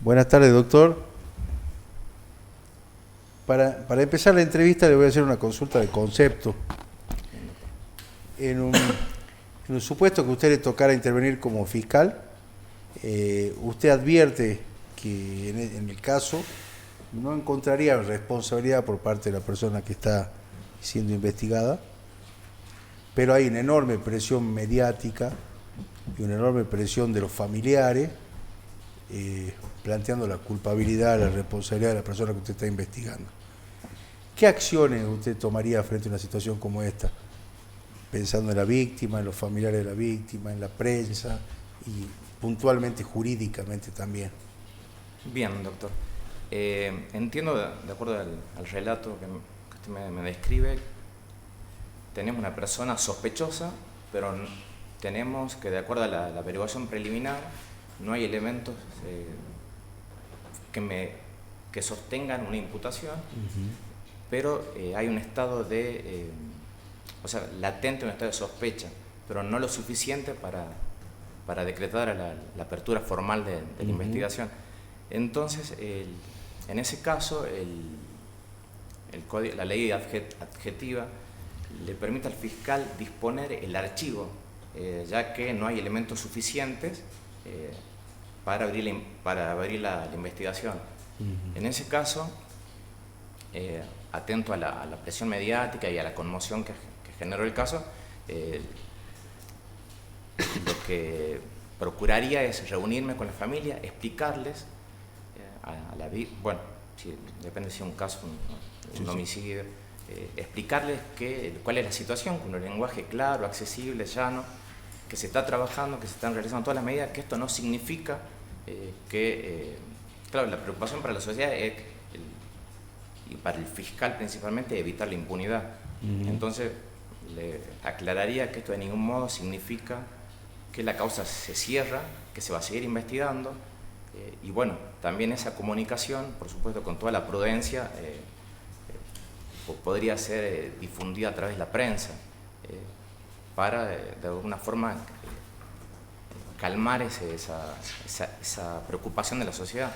Buenas tardes, doctor. Para empezar la entrevista le voy a hacer una consulta de concepto. En un supuesto que a usted le tocara intervenir como fiscal, usted advierte que en el caso no encontraría responsabilidad por parte de la persona que está siendo investigada, pero hay una enorme presión mediática y una enorme presión de los familiares planteando la culpabilidad, la responsabilidad de la persona que usted está investigando. ¿Qué acciones usted tomaría frente a una situación como esta? Pensando en la víctima, en los familiares de la víctima, en la prensa y puntualmente jurídicamente también. Bien, doctor. Entiendo, de acuerdo al relato que usted me describe, tenemos una persona sospechosa, pero tenemos que, de acuerdo a la averiguación preliminar, no hay elementos que sostengan una imputación, pero hay un estado de, latente, un estado de sospecha, pero no lo suficiente para decretar la apertura formal de la investigación. Entonces, en ese caso, la ley adjetiva le permite al fiscal disponer el archivo, ya que no hay elementos suficientes para abrir la investigación. En ese caso, atento a la presión mediática y a la conmoción que generó el caso, lo que procuraría es reunirme con la familia, explicarles bueno, depende si es un caso, un homicidio, explicarles cuál es la situación con un lenguaje claro, accesible, llano, que se está trabajando, que se están realizando todas las medidas, que esto no significa claro, la preocupación para la sociedad es, y para el fiscal principalmente, evitar la impunidad. Entonces, le aclararía que esto de ningún modo significa que la causa se cierra, que se va a seguir investigando, y bueno, también esa comunicación, por supuesto, con toda la prudencia, podría ser difundida a través de la prensa, para de alguna forma calmar esa preocupación de la sociedad.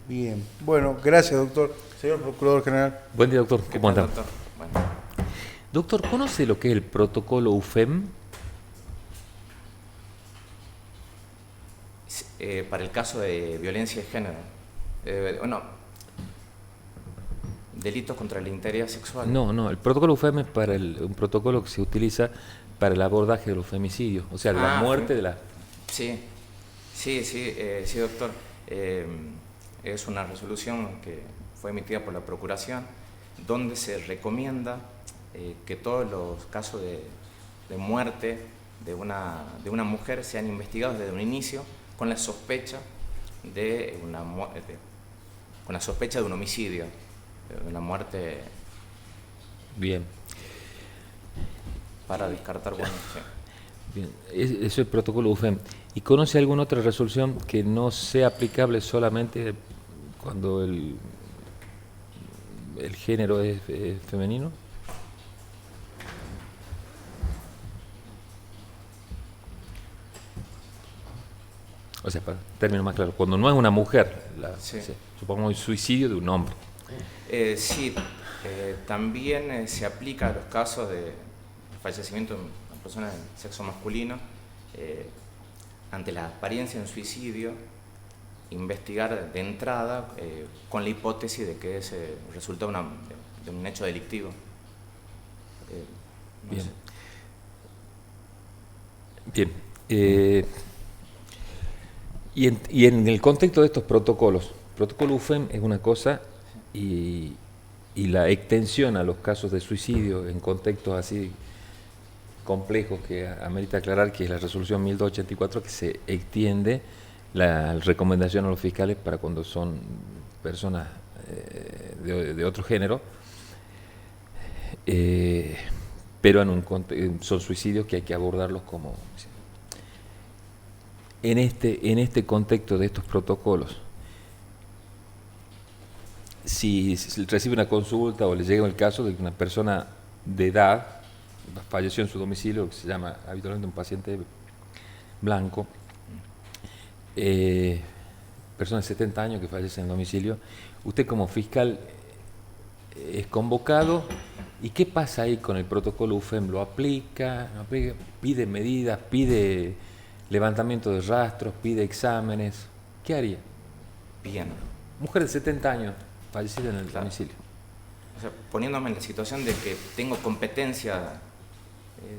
Bien, bueno, gracias, doctor. Señor Procurador General. Buen día, doctor. ¿Cómo anda? Doctor? Bueno. Doctor, ¿conoce lo que es el protocolo UFEM? Para el caso de violencia de género, delitos contra la integridad sexual. No, el protocolo UFEM es para un protocolo que se utiliza para el abordaje de los femicidios, o sea, la muerte de la... Sí, doctor. Es una resolución que fue emitida por la Procuración, donde se recomienda que todos los casos de muerte de una mujer sean investigados desde un inicio con la sospecha de un homicidio, de una muerte. Bien. Para descartar, bueno, sí. Bien, eso es el protocolo UFEM. ¿Y conoce alguna otra resolución que no sea aplicable solamente cuando el género es femenino? O sea, para términos más claros, cuando no es una mujer, Sí. supongamos el suicidio de un hombre. Sí, también se aplica a los casos de fallecimiento de una persona de sexo masculino, ante la apariencia de un suicidio, investigar de entrada con la hipótesis de que es resultado de un hecho delictivo. Bien. Sé. Bien. Y en el contexto de estos protocolos, protocolo UFEM es una cosa y la extensión a los casos de suicidio en contextos así complejos que amerita aclarar, que es la resolución 1284, que se extiende la recomendación a los fiscales para cuando son personas de otro género, pero son suicidios que hay que abordarlos como... En este contexto de estos protocolos, si recibe una consulta o le llega el caso de que una persona de edad falleció en su domicilio, que se llama habitualmente un paciente blanco, persona de 70 años que fallece en el domicilio. Usted como fiscal es convocado. ¿Y qué pasa ahí con el protocolo UFEM? ¿Lo aplica? ¿No aplica? ¿Pide medidas? ¿Pide levantamiento de rastros? ¿Pide exámenes? ¿Qué haría? Bien. Mujer de 70 años fallecida en el Claro. domicilio. O sea, poniéndome en la situación de que tengo competencia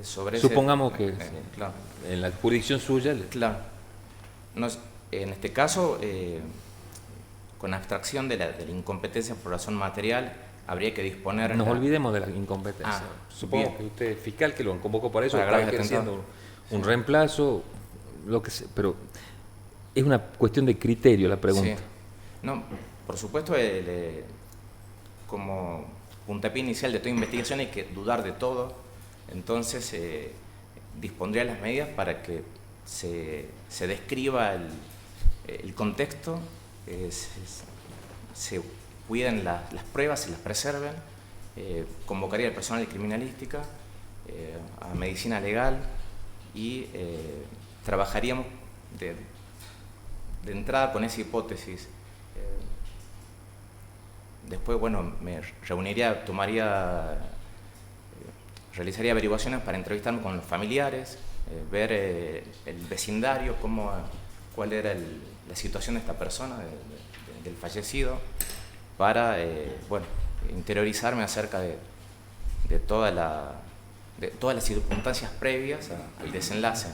sobre Supongamos que claro. en la jurisdicción suya... Claro. En este caso, con abstracción de la incompetencia por razón material, habría que disponer... Nos olvidemos de la incompetencia. Supongo bien. que usted es fiscal, que lo convocó para eso, Para está graves ejerciendo atentados. un reemplazo, lo que sea, pero es una cuestión de criterio la pregunta. Sí. No, por supuesto, como puntapié inicial de toda investigación hay que dudar de todo, entonces dispondría las medidas para que se describa el contexto, se cuiden las pruebas, se las preserven, convocaría al personal de criminalística, a medicina legal y trabajaríamos de entrada con esa hipótesis. Después, bueno, me reuniría, realizaría averiguaciones para entrevistarme con los familiares, ver el vecindario, cuál era la situación de esta persona, del fallecido, para, bueno, interiorizarme acerca de todas las circunstancias previas al desenlace.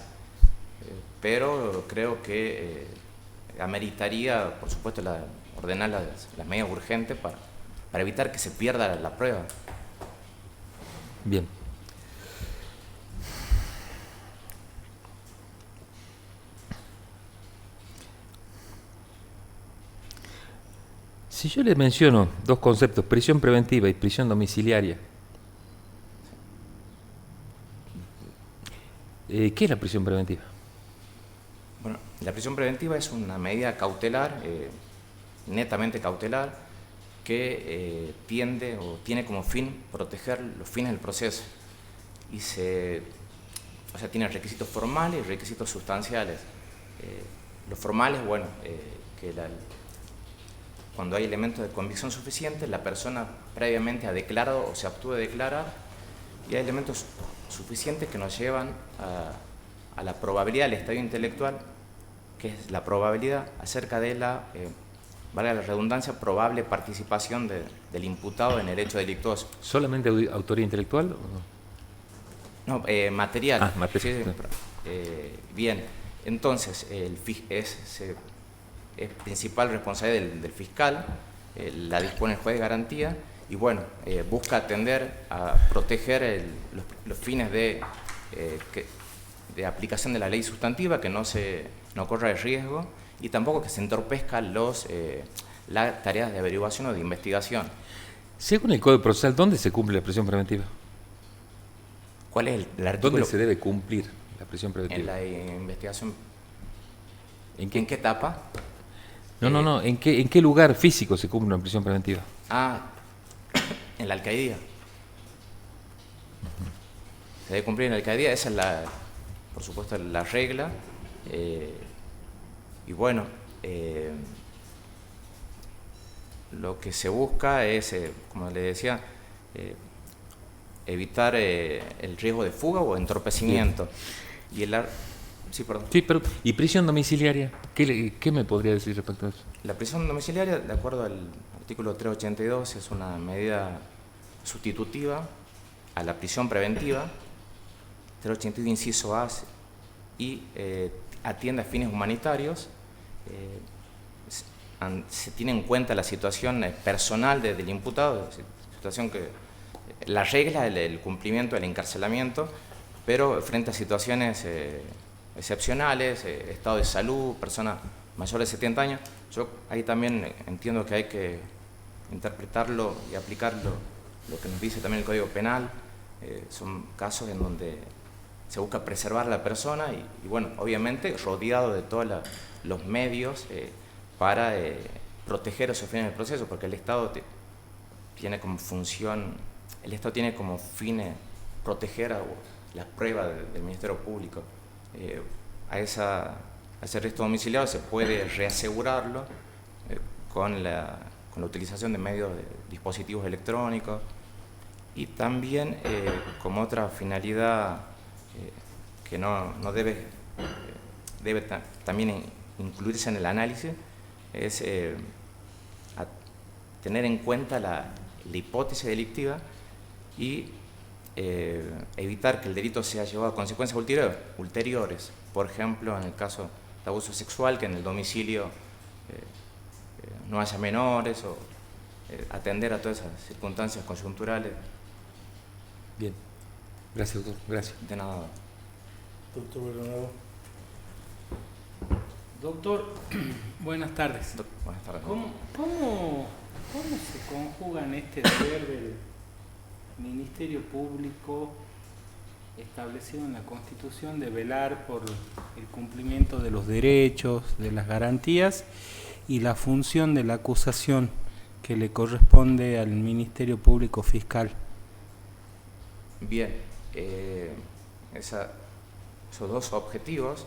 Pero creo que ameritaría, por supuesto, ordenar las medidas urgentes para evitar que se pierda la prueba. Bien. Si yo le menciono dos conceptos, prisión preventiva y prisión domiciliaria, ¿qué es la prisión preventiva? Bueno, la prisión preventiva es una medida cautelar, netamente cautelar, que tiende o tiene como fin proteger los fines del proceso y tiene requisitos formales y requisitos sustanciales. Los formales, bueno, que cuando hay elementos de convicción suficientes, la persona previamente ha declarado o se abstuvo de declarar, y hay elementos suficientes que nos llevan a la probabilidad del estadio intelectual, que es la probabilidad acerca de valga la redundancia, probable participación del imputado en el hecho delictuoso. ¿Solamente autoría intelectual? ¿O no? No, material. Material. Sí, bien, entonces es principal responsabilidad del fiscal, la dispone el juez de garantía y bueno, busca atender a proteger los fines de aplicación de la ley sustantiva, que no corra el riesgo y tampoco que se entorpezcan las tareas de averiguación o de investigación. Según el Código Procesal, ¿dónde se cumple la prisión preventiva? ¿Cuál es el artículo? ¿Dónde se debe cumplir la prisión preventiva? En la investigación. ¿En qué etapa? No. ¿En qué lugar físico se cumple una prisión preventiva? En la alcaldía. Se debe cumplir en la alcaldía, esa es por supuesto, la regla. Y bueno, lo que se busca es, como le decía, evitar el riesgo de fuga o entorpecimiento. Sí. Sí, perdón. Sí, pero ¿y prisión domiciliaria? ¿Qué me podría decir respecto a eso? La prisión domiciliaria, de acuerdo al artículo 382, es una medida sustitutiva a la prisión preventiva. 382 inciso A, y atiende a fines humanitarios. Se tiene en cuenta la situación personal del imputado, situación que la regla el cumplimiento del encarcelamiento, pero frente a situaciones excepcionales, estado de salud, persona mayor de 70 años, yo ahí también entiendo que hay que interpretarlo y aplicarlo, lo que nos dice también el Código Penal. Son casos en donde se busca preservar a la persona y bueno, obviamente rodeado de todos los medios para proteger esos fines del proceso, porque el Estado tiene como función, el Estado tiene como fin proteger las pruebas del Ministerio Público. A esa hace arresto domiciliario se puede reasegurarlo con la utilización de medios de dispositivos electrónicos y también como otra finalidad que no debe también incluirse en el análisis es tener en cuenta la hipótesis delictiva y evitar que el delito sea llevado a consecuencias ulteriores. Por ejemplo, en el caso de abuso sexual, que en el domicilio no haya menores o atender a todas esas circunstancias coyunturales. Bien. Gracias, doctor. Gracias. De nada. Doctor Bernardo. Doctor, buenas tardes. Buenas tardes. ¿Cómo se conjuga en este deber del Ministerio Público establecido en la Constitución de velar por el cumplimiento de los derechos, de las garantías y la función de la acusación que le corresponde al Ministerio Público Fiscal? Bien, esos dos objetivos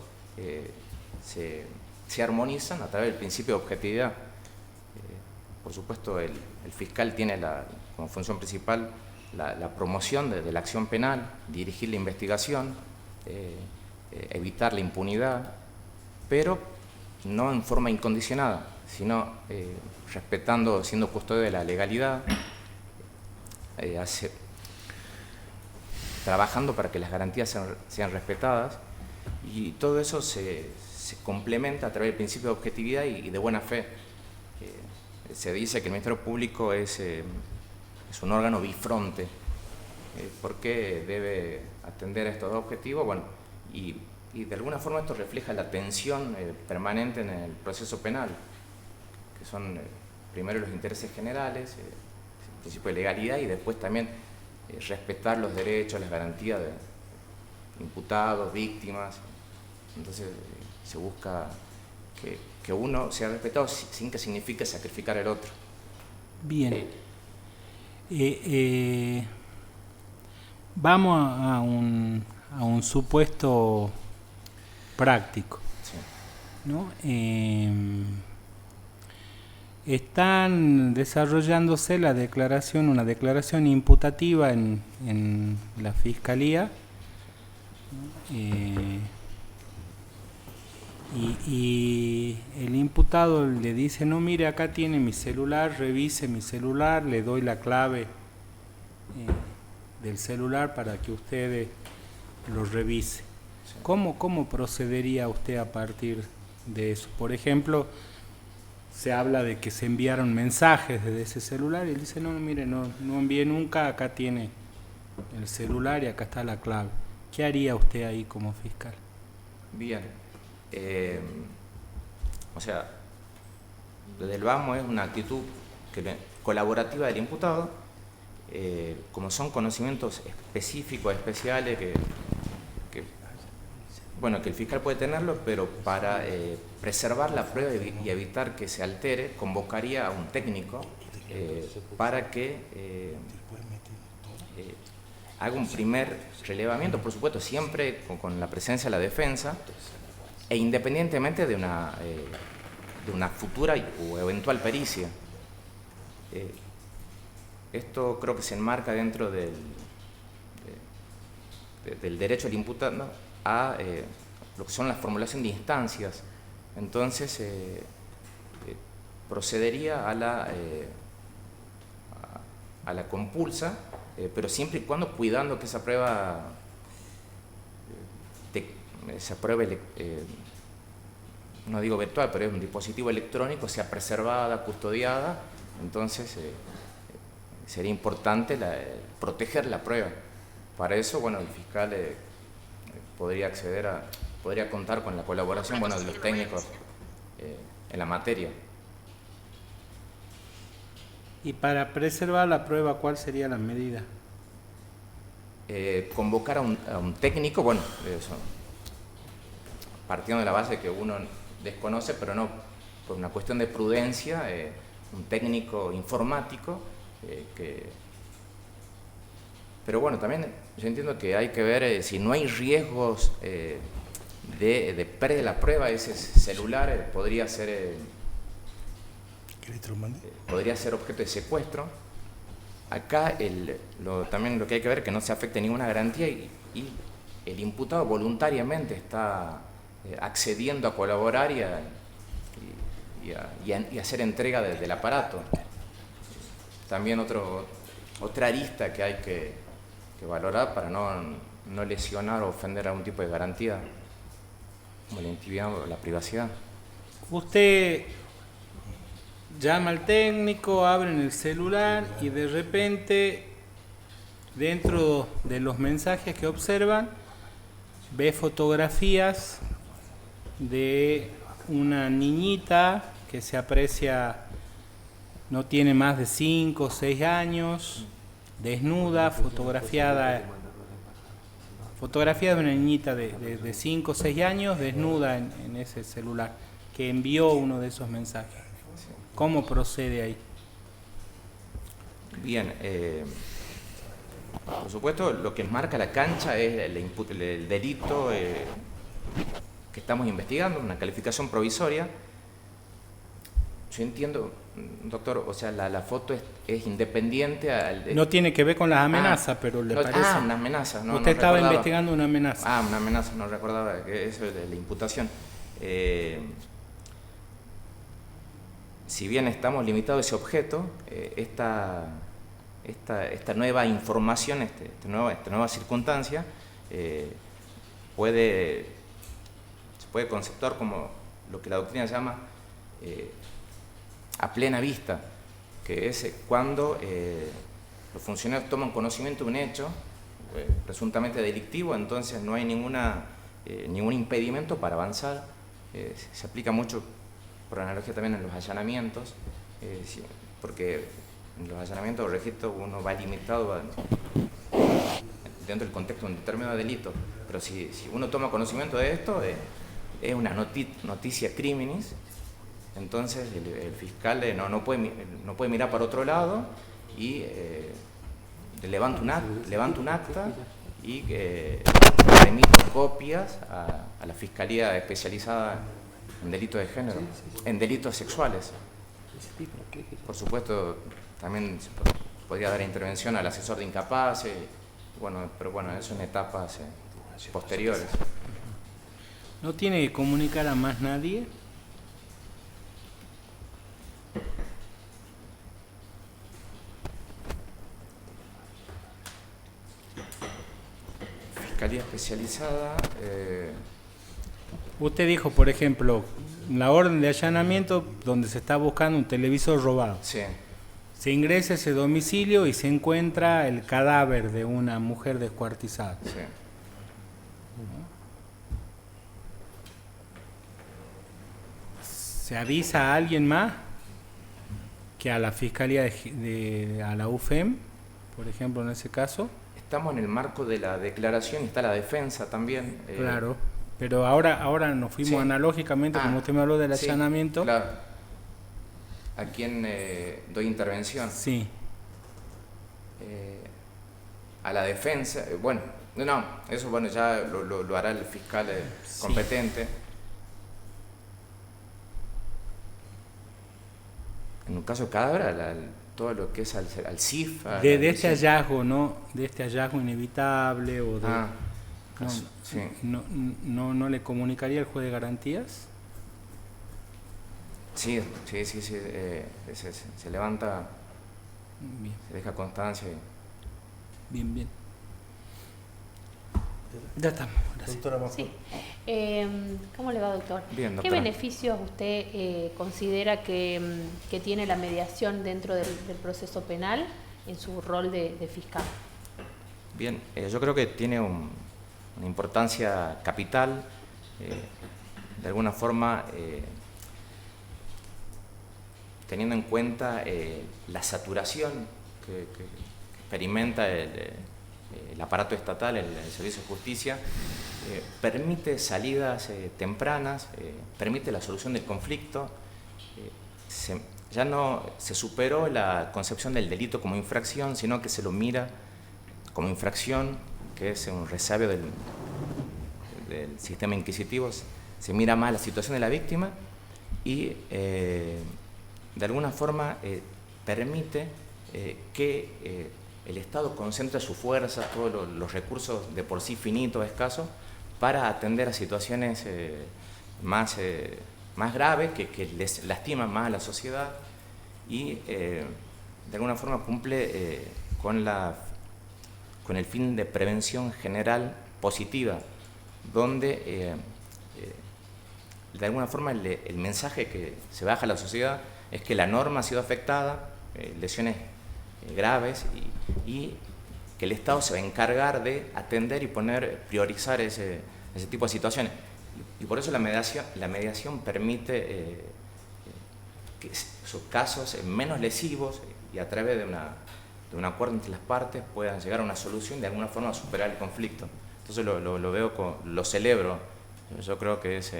se armonizan a través del principio de objetividad. Por supuesto, el fiscal tiene como función principal la promoción de la acción penal, dirigir la investigación, evitar la impunidad, pero no en forma incondicionada, sino respetando, siendo custodio de la legalidad, trabajando para que las garantías sean respetadas, y todo eso se complementa a través del principio de objetividad y de buena fe. Se dice que el Ministerio Público es un órgano bifronte, porque debe atender a estos dos objetivos, bueno, y de alguna forma esto refleja la tensión permanente en el proceso penal, que son primero los intereses generales, el principio de legalidad, y después también respetar los derechos, las garantías de imputados, víctimas. Entonces se busca que uno sea respetado sin que signifique sacrificar al otro. Bien. Vamos a un supuesto práctico, Sí. ¿no? Están desarrollándose una declaración imputativa en la Fiscalía, y el imputado le dice: no, mire, acá tiene mi celular, revise mi celular, le doy la clave del celular para que usted lo revise. Sí. ¿Cómo procedería usted a partir de eso? Por ejemplo, se habla de que se enviaron mensajes desde ese celular y él dice: no, mire, no envié nunca, acá tiene el celular y acá está la clave. ¿Qué haría usted ahí como fiscal? Bien. O sea, desde el vamos es una actitud colaborativa del imputado, como son conocimientos específicos, especiales, que el fiscal puede tenerlo, pero para preservar la prueba y evitar que se altere, convocaría a un técnico para que haga un primer relevamiento, por supuesto, siempre con la presencia de la defensa, e independientemente de una futura o eventual pericia. Esto creo que se enmarca dentro del derecho del imputado a lo que son la formulación de instancias. Entonces procedería a la compulsa, pero siempre y cuando cuidando que esa prueba no digo virtual, pero es un dispositivo electrónico, sea preservada, custodiada. Entonces sería importante proteger la prueba. Para eso, el fiscal podría contar con la colaboración de los técnicos en la materia. Y para preservar la prueba, ¿cuál sería la medida? Convocar a un técnico, partiendo de la base que uno desconoce, pero no por una cuestión de prudencia, un técnico informático pero también yo entiendo que hay que ver si no hay riesgos de de pérdida de la prueba, ese celular podría ser objeto de secuestro. Acá también lo que hay que ver es que no se afecte ninguna garantía y el imputado voluntariamente está accediendo a colaborar y a hacer entrega del aparato. También otra arista que hay que valorar para no lesionar o ofender a algún tipo de garantía, como la intimidad o la privacidad. Usted llama al técnico, abren el celular y de repente, dentro de los mensajes que observan, ve fotografías de una niñita que se aprecia, no tiene más de 5 o 6 años, desnuda, fotografiada de una niñita de 5 o 6 años, desnuda en ese celular, que envió uno de esos mensajes. ¿Cómo procede ahí? Bien, por supuesto, lo que marca la cancha es el delito que estamos investigando, una calificación provisoria. Yo entiendo, doctor, o sea, la foto es independiente. No tiene que ver con las amenazas, pero le parece. Una amenaza. Usted estaba investigando una amenaza. Una amenaza, no recordaba que eso es de la imputación. Si bien estamos limitados a ese objeto, esta nueva información, esta nueva circunstancia, se puede conceptuar como lo que la doctrina llama a plena vista, que es cuando los funcionarios toman conocimiento de un hecho presuntamente delictivo, entonces no hay ningún impedimento para avanzar. Se aplica mucho, por analogía, también en los allanamientos, porque en los allanamientos o registros uno va limitado dentro del contexto de un determinado delito, pero si uno toma conocimiento de esto, es una noticia criminis, entonces el fiscal no puede mirar para otro lado y levanta un acta y remite copias a la Fiscalía Especializada en delitos de género, en delitos sexuales. Por supuesto, también se podría dar intervención al asesor de incapaces, pero eso en etapas posteriores. ¿No tiene que comunicar a más nadie? Fiscalía Especializada. Usted dijo, por ejemplo, la orden de allanamiento donde se está buscando un televisor robado. Sí. Se ingresa a ese domicilio y se encuentra el cadáver de una mujer descuartizada. Sí. ¿Se avisa a alguien más que a la Fiscalía a la UFEM, por ejemplo, en ese caso? Estamos en el marco de la declaración y está la defensa también. Claro, pero ahora nos fuimos analógicamente, como usted me habló del allanamiento. Claro. ¿A quién doy intervención? Sí. A la defensa. Eso ya lo hará el fiscal competente. En un caso de cadáver, todo lo que es al CIF. De este hallazgo, ¿no? De este hallazgo inevitable o de... sí. ¿No le comunicaría al juez de garantías? Sí. Se levanta, Bien. se deja constancia. Bien. Ya estamos. Gracias. Doctora Sí. ¿Cómo le va, doctor? Bien, ¿Qué doctora. beneficios usted considera que tiene la mediación dentro del proceso penal en su rol de fiscal? Bien, yo creo que tiene una importancia capital, de alguna forma, teniendo en cuenta la saturación que experimenta el aparato estatal, el Servicio de Justicia, permite salidas tempranas, permite la solución del conflicto. Ya no se superó la concepción del delito como infracción, sino que se lo mira como infracción, que es un resabio del sistema inquisitivo se mira más la situación de la víctima y de alguna forma permite que el Estado concentre sus fuerzas, todos los recursos de por sí finitos, escasos, para atender a situaciones más graves que les lastiman más a la sociedad y de alguna forma cumple con el fin de prevención general positiva, donde de alguna forma el mensaje que se baja a la sociedad es que la norma ha sido afectada, lesiones graves y que el Estado se va a encargar de atender y priorizar ese tipo de situaciones. Y por eso la mediación permite que esos casos menos lesivos y a través de un acuerdo entre las partes puedan llegar a una solución y de alguna forma superar el conflicto. Entonces lo celebro. Yo creo que es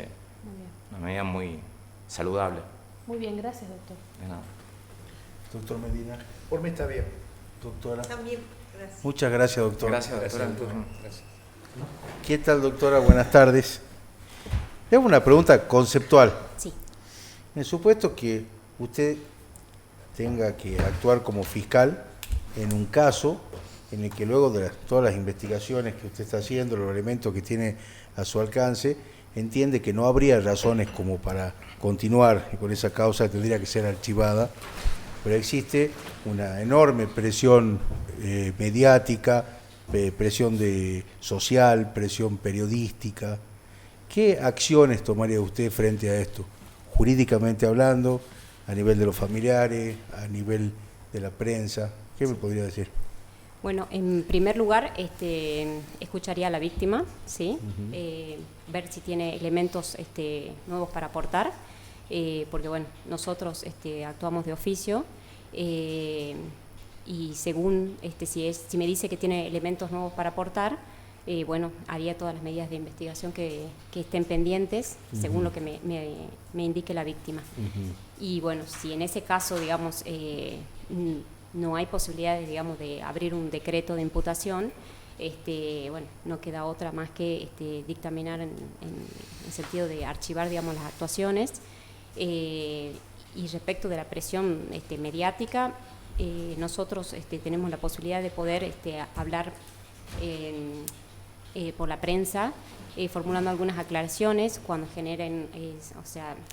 una medida muy saludable. Muy bien, gracias, doctor. De nada. Doctor Medina. Por mí está bien. Doctora. También, gracias. Muchas gracias, doctor. Gracias, doctora. Gracias. ¿Qué tal, doctora? Buenas tardes. Le hago una pregunta conceptual. Sí. En el supuesto que usted tenga que actuar como fiscal en un caso en el que luego de todas las investigaciones que usted está haciendo, los elementos que tiene a su alcance, entiende que no habría razones como para continuar y por esa causa tendría que ser archivada, pero existe una enorme presión mediática, presión social, presión periodística. ¿Qué acciones tomaría usted frente a esto? Jurídicamente hablando, a nivel de los familiares, a nivel de la prensa, ¿qué me podría decir? Bueno, en primer lugar, escucharía a la víctima, ¿sí? Ver si tiene elementos nuevos para aportar, porque bueno, nosotros actuamos de oficio y según si me dice que tiene elementos nuevos para aportar, bueno, haría todas las medidas de investigación que estén pendientes, según lo que me indique la víctima. Y bueno, si en ese caso, digamos, no hay posibilidades, digamos, de abrir un decreto de imputación, bueno, no queda otra más que dictaminar en el sentido de archivar, digamos, las actuaciones. Y respecto de la presión mediática, nosotros tenemos la posibilidad de poder hablar por la prensa, formulando algunas aclaraciones cuando generen,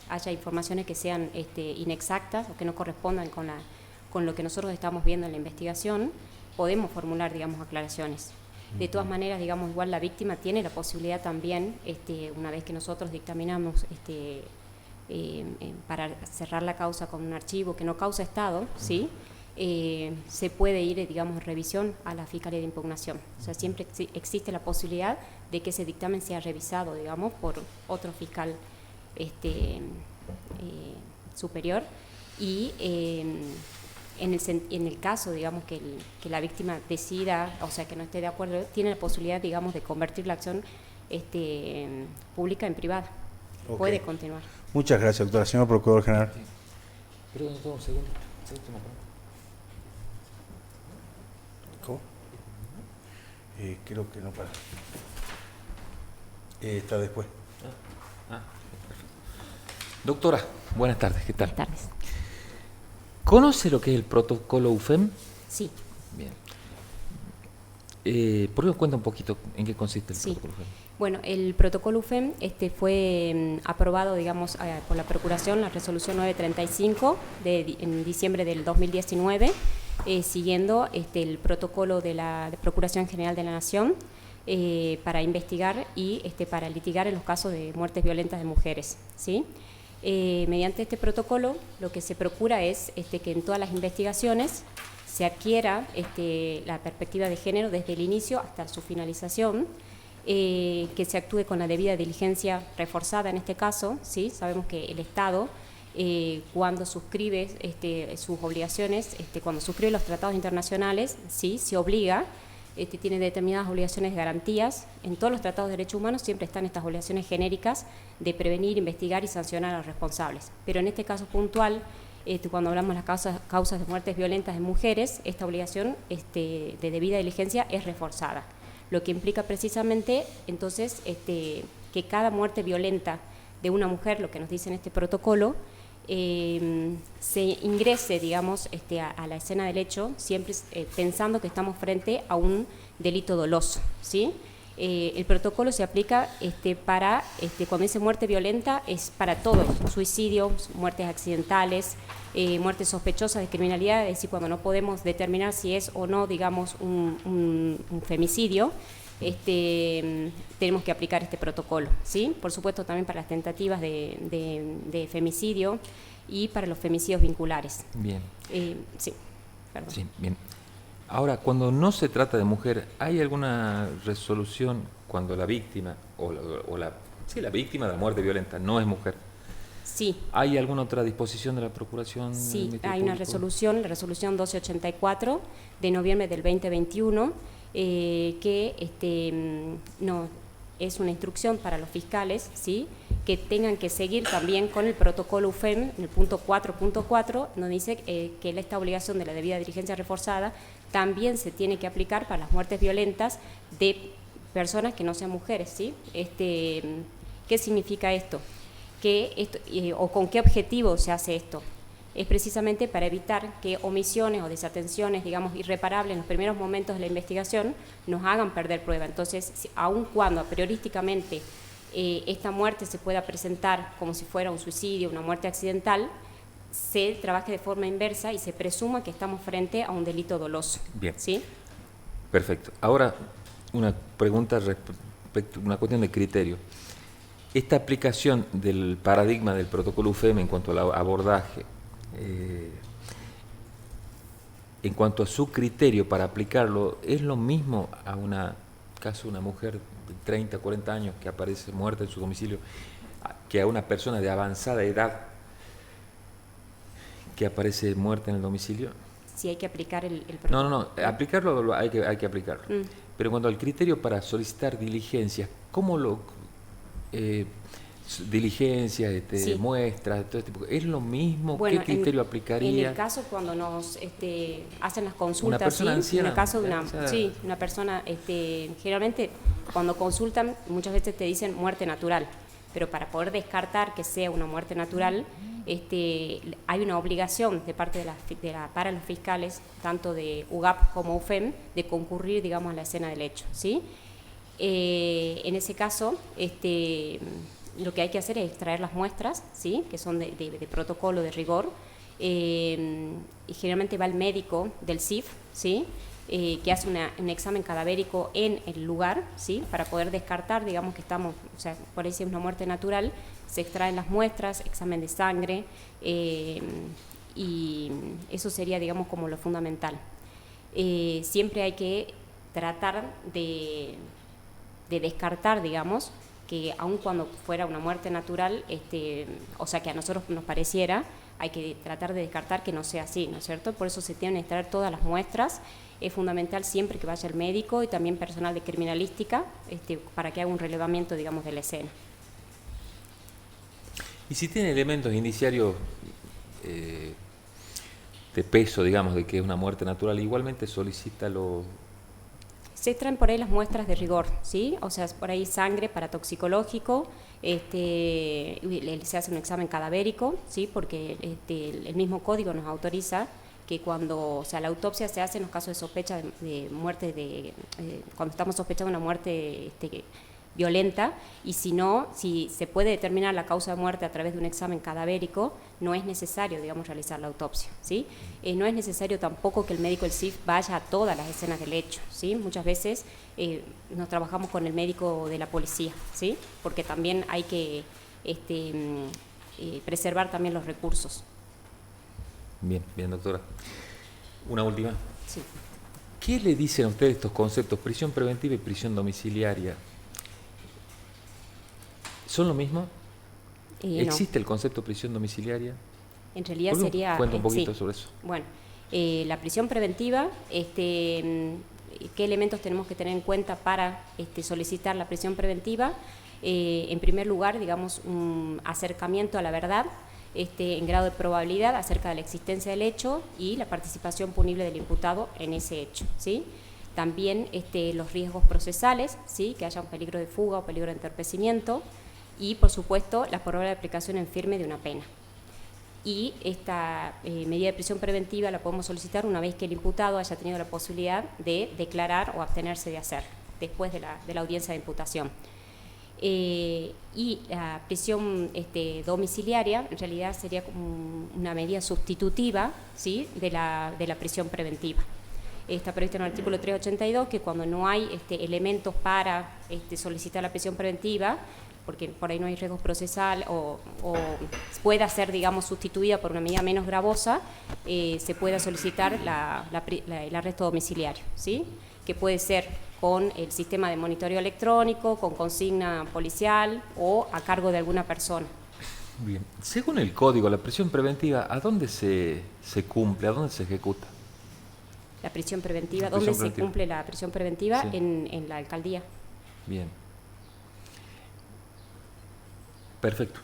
haya informaciones que sean inexactas o que no correspondan con lo que nosotros estamos viendo en la investigación, podemos formular, digamos, aclaraciones. De todas maneras, digamos, igual la víctima tiene la posibilidad también, una vez que nosotros dictaminamos para cerrar la causa con un archivo que no causa estado, ¿sí? Se puede ir, digamos, en revisión a la Fiscalía de Impugnación. O sea, siempre existe la posibilidad de que ese dictamen sea revisado, digamos, por otro fiscal superior y en el caso, digamos, que la víctima decida, o sea, que no esté de acuerdo, tiene la posibilidad, digamos, de convertir la acción pública en privada. Okay. Puede continuar. Muchas gracias, doctora. Señor Procurador General. Perdón, un segundo. ¿Cómo? Creo que no para. Está después. Perfecto. Doctora, buenas tardes. ¿Qué tal? Buenas tardes. ¿Conoce lo que es el protocolo UFEM? Sí. Bien. ¿Por qué nos cuenta un poquito en qué consiste el protocolo UFEM? Bueno, el protocolo UFEM fue aprobado, digamos, por la Procuración, la resolución 935 en diciembre del 2019, siguiendo el protocolo de la Procuración General de la Nación para investigar y para litigar en los casos de muertes violentas de mujeres, ¿sí? Mediante este protocolo lo que se procura es que en todas las investigaciones se adquiera la perspectiva de género desde el inicio hasta su finalización, que se actúe con la debida diligencia reforzada en este caso, ¿sí? Sabemos que el Estado cuando suscribe sus obligaciones, cuando suscribe los tratados internacionales, ¿sí? Se obliga, tiene determinadas obligaciones de garantías. En todos los tratados de derechos humanos siempre están estas obligaciones genéricas de prevenir, investigar y sancionar a los responsables. Pero en este caso puntual, cuando hablamos de las causas de muertes violentas de mujeres, esta obligación de debida diligencia es reforzada. lo que implica precisamente entonces que cada muerte violenta de una mujer, lo que nos dice en este protocolo, se ingrese, digamos, a la escena del hecho, siempre pensando que estamos frente a un delito doloso, ¿sí? El protocolo se aplica para, cuando dice muerte violenta, es para todo, suicidios, muertes accidentales, muertes sospechosas de criminalidad, es decir, cuando no podemos determinar si es o no, digamos, un femicidio, tenemos que aplicar este protocolo, ¿sí? Por supuesto también para las tentativas de femicidio y para los femicidios vinculares. Bien. Sí, perdón. Sí, bien. Ahora, cuando no se trata de mujer, ¿hay alguna resolución cuando la víctima la víctima de la muerte violenta no es mujer? Sí. ¿Hay alguna otra disposición de la Procuración? Sí, hay una resolución, la resolución 1284 de noviembre del 2021, que no es una instrucción para los fiscales, ¿sí?, que tengan que seguir también con el protocolo UFEM, en el punto 4.4, nos dice que esta obligación de la debida diligencia reforzada también se tiene que aplicar para las muertes violentas de personas que no sean mujeres, ¿sí? ¿Qué significa esto? ¿O con qué objetivo se hace esto? Es precisamente para evitar que omisiones o desatenciones, digamos, irreparables en los primeros momentos de la investigación nos hagan perder prueba. Entonces, aun cuando priorísticamente esta muerte se pueda presentar como si fuera un suicidio, una muerte accidental, se trabaje de forma inversa y se presuma que estamos frente a un delito doloso. Bien. ¿Sí? Perfecto. Ahora, una pregunta respecto a una cuestión de criterio. Esta aplicación del paradigma del protocolo UFEM en cuanto al abordaje, en cuanto a su criterio para aplicarlo, ¿es lo mismo a una mujer de 30, 40 años que aparece muerta en su domicilio que a una persona de avanzada edad que aparece muerta en el domicilio? Sí, hay que aplicar el protocolo. No, aplicarlo hay que aplicarlo. Pero en cuanto al criterio para solicitar diligencias, ¿cómo lo... diligencias, sí, muestras, todo este tipo, ¿es lo mismo? Bueno, ¿qué criterio aplicaría? En el caso cuando nos hacen las consultas, una persona anciana, en el caso de una persona, generalmente cuando consultan muchas veces te dicen muerte natural, pero para poder descartar que sea una muerte natural, hay una obligación de parte para los fiscales, tanto de UGAP como UFEM, de concurrir, digamos, a la escena del hecho, ¿sí? En ese caso, lo que hay que hacer es extraer las muestras, ¿sí?, que son de protocolo, de rigor, y generalmente va el médico del CIF, ¿sí?, que hace un examen cadavérico en el lugar, ¿sí?, para poder descartar, digamos, que estamos, o sea, por ahí si es una muerte natural, se extraen las muestras, examen de sangre, y eso sería, digamos, como lo fundamental. Siempre hay que tratar de descartar, digamos, que aun cuando fuera una muerte natural, o sea, que a nosotros nos pareciera, hay que tratar de descartar que no sea así, ¿no es cierto? Por eso se tienen que extraer todas las muestras. Es fundamental siempre que vaya el médico y también personal de criminalística, para que haga un relevamiento, digamos, de la escena. Y si tiene elementos indiciarios de peso, digamos, de que es una muerte natural, igualmente solicita los... Se extraen por ahí las muestras de rigor, ¿sí? O sea, por ahí sangre para toxicológico, se hace un examen cadavérico, ¿sí? Porque el mismo código nos autoriza que cuando, o sea, la autopsia se hace en los casos de sospecha de muerte, cuando estamos sospechando una muerte violenta, y si no, si se puede determinar la causa de muerte a través de un examen cadavérico, no es necesario, digamos, realizar la autopsia, ¿sí? No es necesario tampoco que el médico del CIF vaya a todas las escenas del hecho, ¿sí? Muchas veces nos trabajamos con el médico de la policía, ¿sí? Porque también hay que preservar también los recursos. Bien, doctora. Una última. Sí. ¿Qué le dicen a ustedes estos conceptos, prisión preventiva y prisión domiciliaria? ¿Son lo mismo? ¿Existe el concepto de prisión domiciliaria? En realidad sería... Cuenta un poquito sí. sobre eso. Bueno, la prisión preventiva, ¿qué elementos tenemos que tener en cuenta para solicitar la prisión preventiva? En primer lugar, digamos, un acercamiento a la verdad, en grado de probabilidad acerca de la existencia del hecho y la participación punible del imputado en ese hecho, ¿sí? También los riesgos procesales, ¿sí? Que haya un peligro de fuga o peligro de entorpecimiento. Y, por supuesto, la probable aplicación en firme de una pena. Y esta medida de prisión preventiva la podemos solicitar una vez que el imputado haya tenido la posibilidad de declarar o abstenerse de hacer, después de la audiencia de imputación. Y la prisión domiciliaria en realidad sería como una medida sustitutiva, ¿sí? de la prisión preventiva. Está previsto en el artículo 382 que cuando no hay elementos para solicitar la prisión preventiva, porque por ahí no hay riesgo procesal o pueda ser, digamos, sustituida por una medida menos gravosa, se pueda solicitar el arresto domiciliario, ¿sí? Que puede ser con el sistema de monitoreo electrónico, con consigna policial o a cargo de alguna persona. Bien. Según el código, la prisión preventiva, ¿a dónde se cumple? ¿A dónde se ejecuta? La prisión preventiva, La prisión ¿dónde preventiva. se cumple la prisión preventiva? Sí. En la alcaldía. Bien. Perfecto.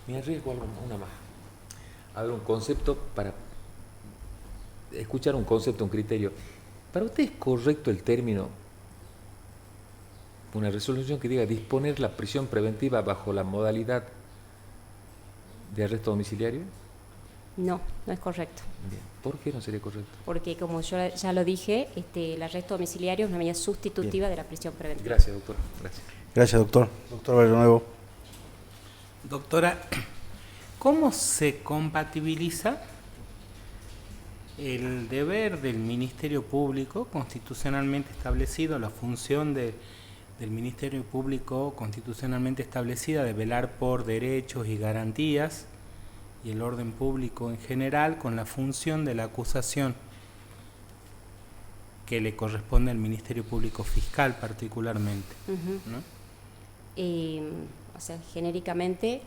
Me arriesgo una más. A ver, un concepto para escuchar un concepto, un criterio. ¿Para usted es correcto el término, una resolución que diga disponer la prisión preventiva bajo la modalidad de arresto domiciliario? No, no es correcto. Bien. ¿Por qué no sería correcto? Porque, como yo ya lo dije, el arresto domiciliario es una medida sustitutiva de la prisión preventiva. Gracias, doctor. Gracias. Gracias, doctor. Doctor Barrionuevo. Doctora, ¿cómo se compatibiliza el deber del Ministerio Público constitucionalmente establecido, la función del Ministerio Público constitucionalmente establecida de velar por derechos y garantías y el orden público en general, con la función de la acusación que le corresponde al Ministerio Público Fiscal particularmente? Uh-huh. ¿No? O sea, genéricamente,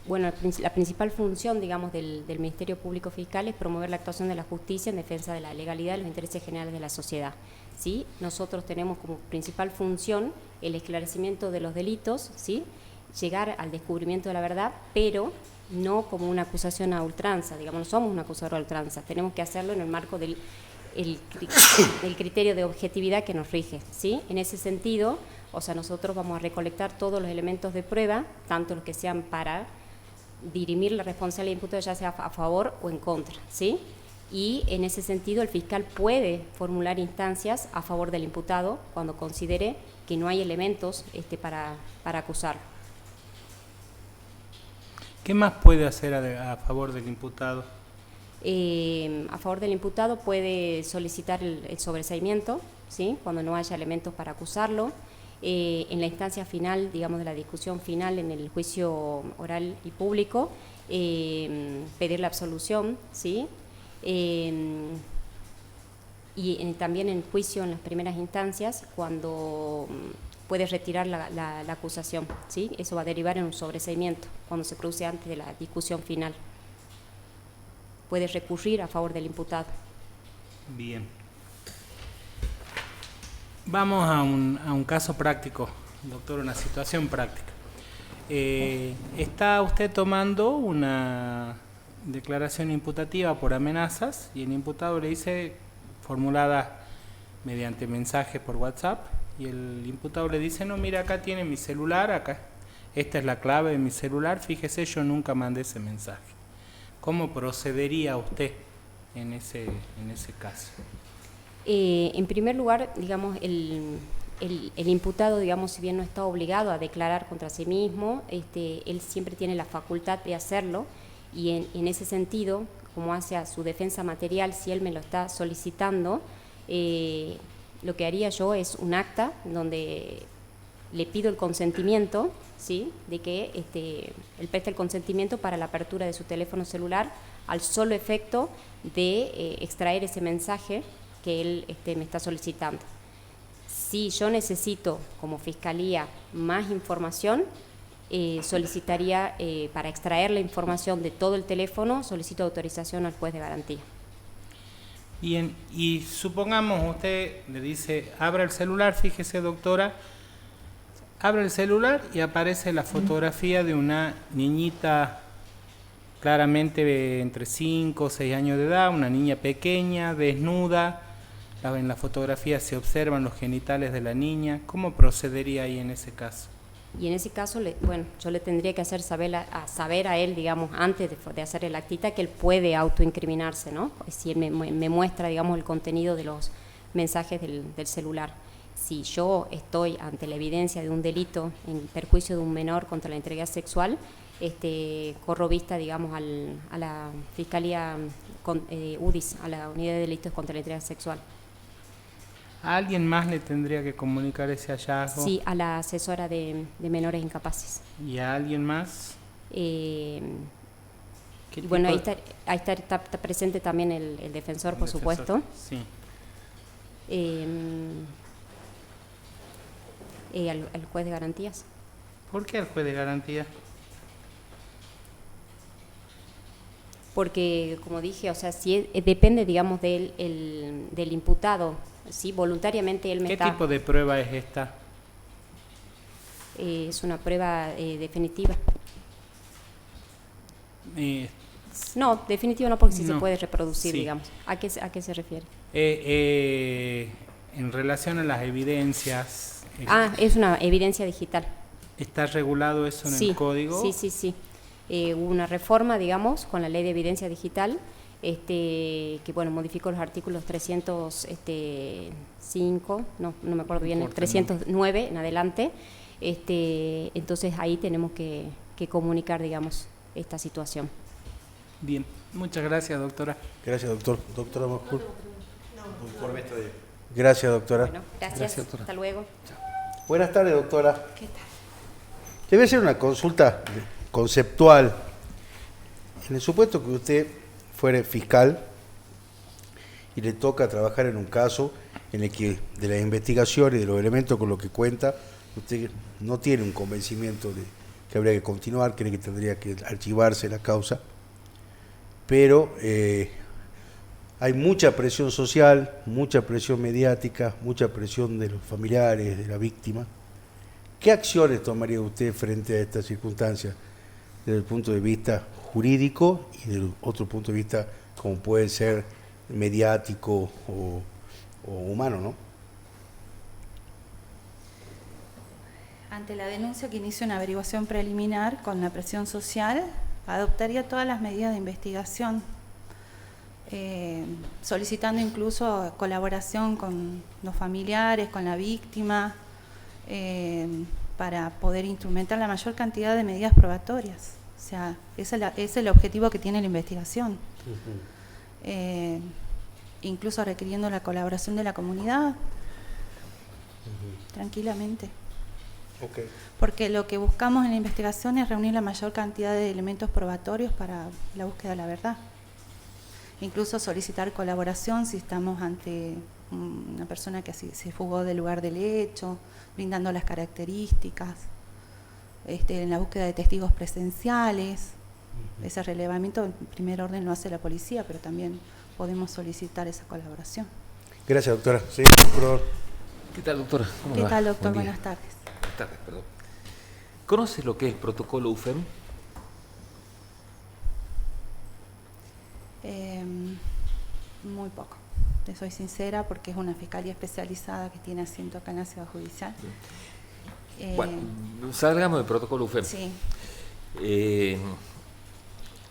bueno, la principal función, digamos, del Ministerio Público Fiscal es promover la actuación de la justicia en defensa de la legalidad y los intereses generales de la sociedad, ¿sí? Nosotros tenemos como principal función el esclarecimiento de los delitos, ¿sí? Llegar al descubrimiento de la verdad, pero no como una acusación a ultranza, digamos, no somos un acusador a ultranza, tenemos que hacerlo en el marco del criterio de objetividad que nos rige, ¿sí? En ese sentido, o sea, nosotros vamos a recolectar todos los elementos de prueba, tanto los que sean para dirimir la responsabilidad del imputado, ya sea a favor o en contra, ¿sí? Y en ese sentido el fiscal puede formular instancias a favor del imputado cuando considere que no hay elementos para acusarlo. ¿Qué más puede hacer a favor del imputado? A favor del imputado puede solicitar el sobreseimiento, ¿sí? Cuando no haya elementos para acusarlo. En la instancia final, digamos, de la discusión final en el juicio oral y público, pedir la absolución, ¿sí? Y también en juicio en las primeras instancias, cuando puede retirar la acusación, ¿sí? Eso va a derivar en un sobreseimiento cuando se produce antes de la discusión final. Puede recurrir a favor del imputado. Bien. Vamos a un caso práctico, doctor, una situación práctica. Está usted tomando una declaración imputativa por amenazas y el imputado le dice, formulada mediante mensaje por WhatsApp, y el imputado le dice, no, mira, acá tiene mi celular, acá, esta es la clave de mi celular, fíjese, yo nunca mandé ese mensaje. ¿Cómo procedería usted en ese caso? En primer lugar, digamos, el imputado, digamos, si bien no está obligado a declarar contra sí mismo, él siempre tiene la facultad de hacerlo, y en ese sentido, como hace a su defensa material, si él me lo está solicitando, lo que haría yo es un acta donde le pido el consentimiento, ¿sí? De que él preste el consentimiento para la apertura de su teléfono celular al solo efecto de extraer ese mensaje que él me está solicitando. Si yo necesito como fiscalía más información, solicitaría para extraer la información de todo el teléfono, solicito autorización al juez de garantía. Bien, y supongamos usted le dice, abra el celular, fíjese, doctora, abre el celular y aparece la fotografía de una niñita claramente entre 5 o 6 años de edad, una niña pequeña, desnuda. En la fotografía se observan los genitales de la niña. ¿Cómo procedería ahí en ese caso? Y en ese caso, bueno, yo le tendría que hacer saber a él, digamos, antes de hacer el actita, que él puede autoincriminarse, ¿no? Si él me muestra, digamos, el contenido de los mensajes del celular. Si yo estoy ante la evidencia de un delito en perjuicio de un menor contra la integridad sexual, corro vista, digamos, a la Fiscalía UDIS, a la Unidad de Delitos contra la Integridad Sexual. ¿A alguien más le tendría que comunicar ese hallazgo? Sí, a la asesora de menores incapaces. ¿Y a alguien más? Y bueno, ahí está presente también el defensor, por supuesto. Sí. Al juez de garantías. ¿Por qué al juez de garantía? Porque, como dije, o sea, si depende, digamos, del imputado, ¿sí? Voluntariamente él me ¿Qué tipo de prueba es esta? Es una prueba definitiva. No, definitiva no, porque sí se puede reproducir, sí. Digamos. ¿A qué se refiere? En relación a las evidencias... es una evidencia digital. ¿Está regulado eso en el código? Sí. Hubo una reforma, digamos, con la ley de evidencia digital, que bueno, modificó los artículos 305, no me acuerdo bien, el 309 en adelante. Entonces ahí tenemos que comunicar, digamos, esta situación. Bien, muchas gracias, doctora. Gracias, doctor. Doctora Majul. Gracias, doctora. Bueno, gracias doctora. Hasta luego. Buenas tardes, doctora. ¿Qué tal? Te voy a hacer una consulta conceptual. En el supuesto que usted fuere fiscal y le toca trabajar en un caso en el que de las investigaciones y de los elementos con los que cuenta, usted no tiene un convencimiento de que habría que continuar, cree que tendría que archivarse la causa, pero hay mucha presión social, mucha presión mediática, mucha presión de los familiares, de la víctima. ¿Qué acciones tomaría usted frente a estas circunstancias desde el punto de vista jurídico y desde otro punto de vista como puede ser mediático o humano, ¿no? Ante la denuncia que inicia una averiguación preliminar con la presión social, adoptaría todas las medidas de investigación, solicitando incluso colaboración con los familiares, con la víctima, para poder instrumentar la mayor cantidad de medidas probatorias. O sea, ese es el objetivo que tiene la investigación. Incluso requiriendo la colaboración de la comunidad, tranquilamente. Okay. Porque lo que buscamos en la investigación es reunir la mayor cantidad de elementos probatorios para la búsqueda de la verdad. Incluso solicitar colaboración si estamos ante una persona que se fugó del lugar del hecho, brindando las características, en la búsqueda de testigos presenciales. Ese relevamiento en primer orden lo hace la policía, pero también podemos solicitar esa colaboración. Gracias, doctora. Sí, por favor. ¿Qué tal, doctora? ¿Cómo ¿Qué va? tal, doctor? Buen día. Buenas tardes. Buenas tardes, perdón. ¿Conoce lo que es el protocolo UFEM? Muy poco. Te soy sincera, porque es una fiscalía especializada que tiene asiento acá en la Ciudad Judicial. Bueno, salgamos del protocolo UFEM. Sí.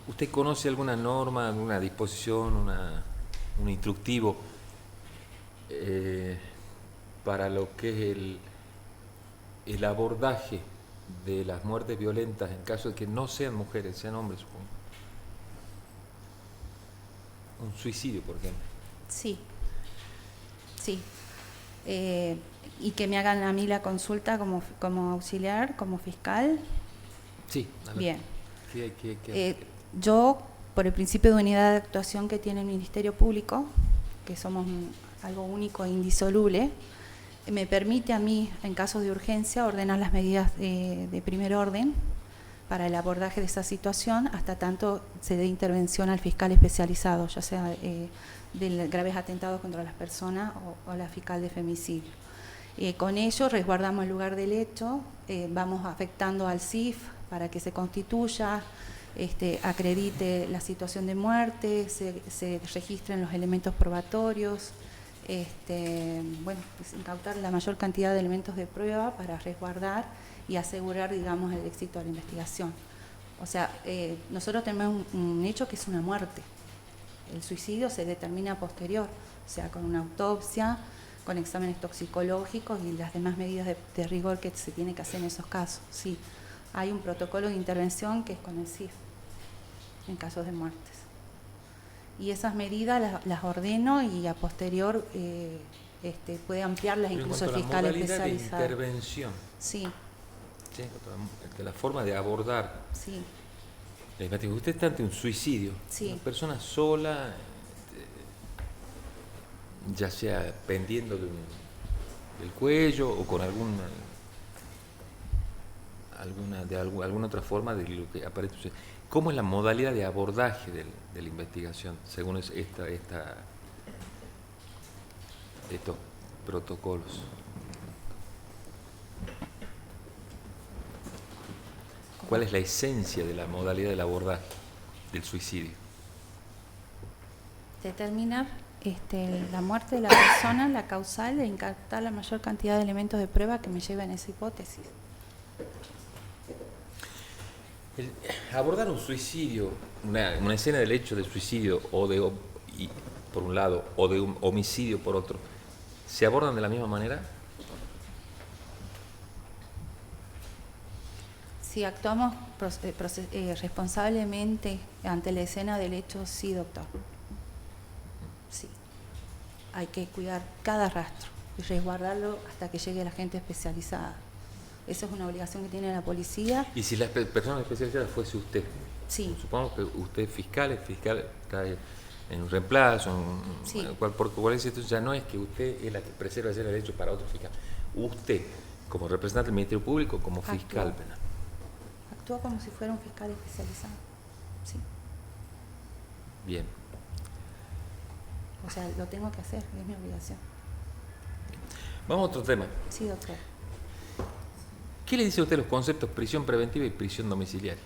¿Usted conoce alguna norma, alguna disposición, un instructivo para lo que es el abordaje de las muertes violentas en caso de que no sean mujeres, sean hombres, supongo? Un suicidio, por ejemplo. Sí. Y que me hagan a mí la consulta como auxiliar, como fiscal. Sí, a ver. Bien. ¿Qué? Yo, por el principio de unidad de actuación que tiene el Ministerio Público, que somos algo único e indisoluble, me permite a mí, en casos de urgencia, ordenar las medidas de primer orden para el abordaje de esa situación, hasta tanto se dé intervención al fiscal especializado, ya sea de graves atentados contra las personas o la fiscal de femicidio. Con ello resguardamos el lugar del hecho, vamos afectando al CIF para que se constituya, acredite la situación de muerte, se registren los elementos probatorios, bueno, pues, incautar la mayor cantidad de elementos de prueba para resguardar y asegurar, digamos, el éxito de la investigación. O sea, nosotros tenemos un hecho que es una muerte. El suicidio se determina posterior, o sea, con una autopsia, con exámenes toxicológicos y las demás medidas de rigor que se tiene que hacer en esos casos. Sí, hay un protocolo de intervención que es con el CIF en casos de muertes. Y esas medidas las ordeno y a posterior puede ampliarlas incluso el fiscal especializado. De intervención. Sí. Sí, de la forma de abordar. Sí. Usted está ante un suicidio. Sí. Una persona sola, ya sea pendiendo del cuello o con alguna otra forma de lo que aparece. ¿Cómo es la modalidad de abordaje de la investigación según estos protocolos? ¿Cuál es la esencia de la modalidad del abordaje del suicidio? Determinar la muerte de la persona, la causal, e incautar la mayor cantidad de elementos de prueba que me lleven a esa hipótesis. Abordar un suicidio, una escena del hecho de suicidio por un lado o de un homicidio por otro, ¿se abordan de la misma manera? Si actuamos responsablemente ante la escena del hecho, sí, doctor. Sí. Hay que cuidar cada rastro y resguardarlo hasta que llegue la gente especializada. Esa es una obligación que tiene la policía. ¿Y si la persona especializada fuese usted? Sí. Supongamos que usted es fiscal está en un reemplazo, sí. Por eso ya no es que usted es la que preserva ese derecho para otro fiscal. Usted, como representante del Ministerio Público, como fiscal penal. Actúa como si fuera un fiscal especializado. Sí. Bien. O sea, lo tengo que hacer, es mi obligación. Vamos a otro tema. Sí, doctor. ¿Qué le dice a usted los conceptos prisión preventiva y prisión domiciliaria?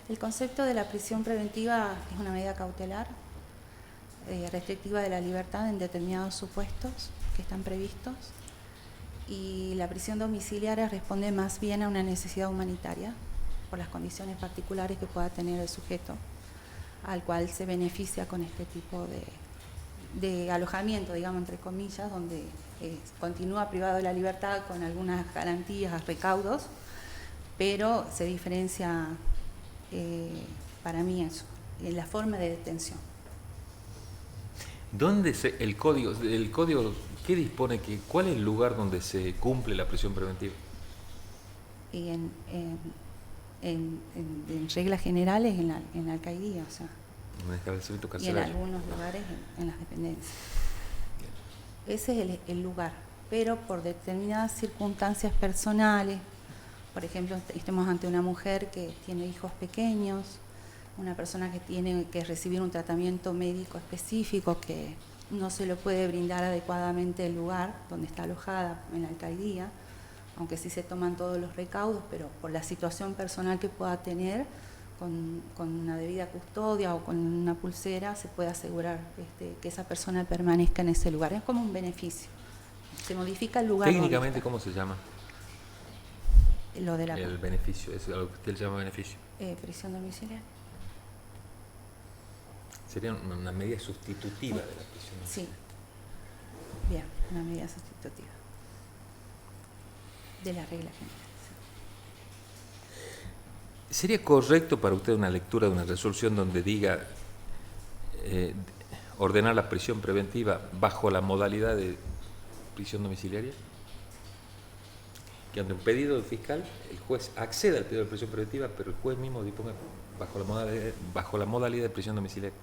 El concepto de la prisión preventiva es una medida cautelar restrictiva de la libertad en determinados supuestos que están previstos, y la prisión domiciliaria responde más bien a una necesidad humanitaria por las condiciones particulares que pueda tener el sujeto al cual se beneficia con este tipo de alojamiento, digamos, entre comillas, donde continúa privado de la libertad con algunas garantías, recaudos, pero se diferencia para mí eso, en la forma de detención. ¿Dónde el código, qué dispone cuál es el lugar donde se cumple la prisión preventiva? Y en reglas generales en la alcaldía, o sea, en un establecimiento y en carcelario. algunos lugares en las dependencias. Ese es el lugar, pero por determinadas circunstancias personales, por ejemplo, estemos ante una mujer que tiene hijos pequeños, una persona que tiene que recibir un tratamiento médico específico que no se lo puede brindar adecuadamente el lugar donde está alojada en la alcaldía, aunque sí se toman todos los recaudos, pero por la situación personal que pueda tener, con una debida custodia o con una pulsera, se puede asegurar que esa persona permanezca en ese lugar. Es como un beneficio. Se modifica el lugar. Técnicamente, ¿cómo se llama? Lo de el beneficio, es lo que usted le llama beneficio. Prisión domiciliaria. Sería una medida sustitutiva de la prisión domiciliaria. Sí. Bien, una medida sustitutiva de la regla general. ¿Sería correcto para usted una lectura de una resolución donde diga ordenar la prisión preventiva bajo la modalidad de prisión domiciliaria? Que ante un pedido del fiscal, el juez acceda al pedido de prisión preventiva, pero el juez mismo disponga bajo la modalidad de prisión domiciliaria.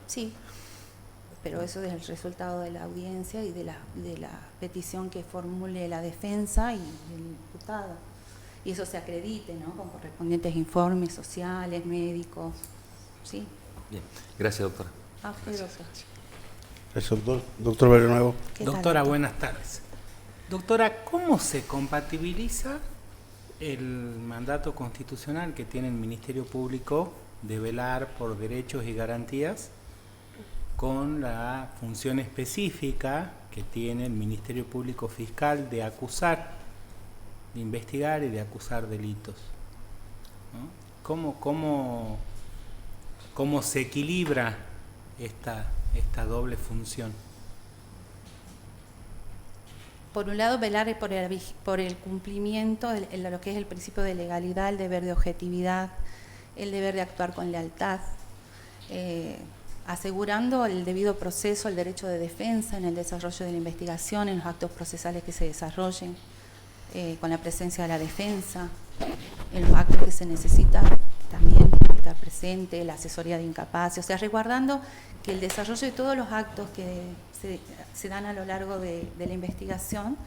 Sí, pero eso es el resultado de la audiencia y de la petición que formule la defensa y el imputado. Y eso se acredite, ¿no?, con correspondientes informes sociales, médicos. Sí. Bien, gracias, doctora. A usted, doctor. Gracias, doctor. Doctor Barrionuevo. ¿Qué tal, Doctora, doctor? buenas tardes. Doctora, ¿cómo se compatibiliza el mandato constitucional que tiene el Ministerio Público de velar por derechos y garantías con la función específica que tiene el Ministerio Público Fiscal de acusar, de investigar y de acusar delitos? ¿No? ¿Cómo se equilibra esta doble función? Por un lado, velar por el cumplimiento de lo que es el principio de legalidad, el deber de objetividad, el deber de actuar con lealtad, asegurando el debido proceso, el derecho de defensa en el desarrollo de la investigación, en los actos procesales que se desarrollen, con la presencia de la defensa, en los actos que se necesita también estar presente, la asesoría de incapaces, o sea, resguardando que el desarrollo de todos los actos que se dan a lo largo de la investigación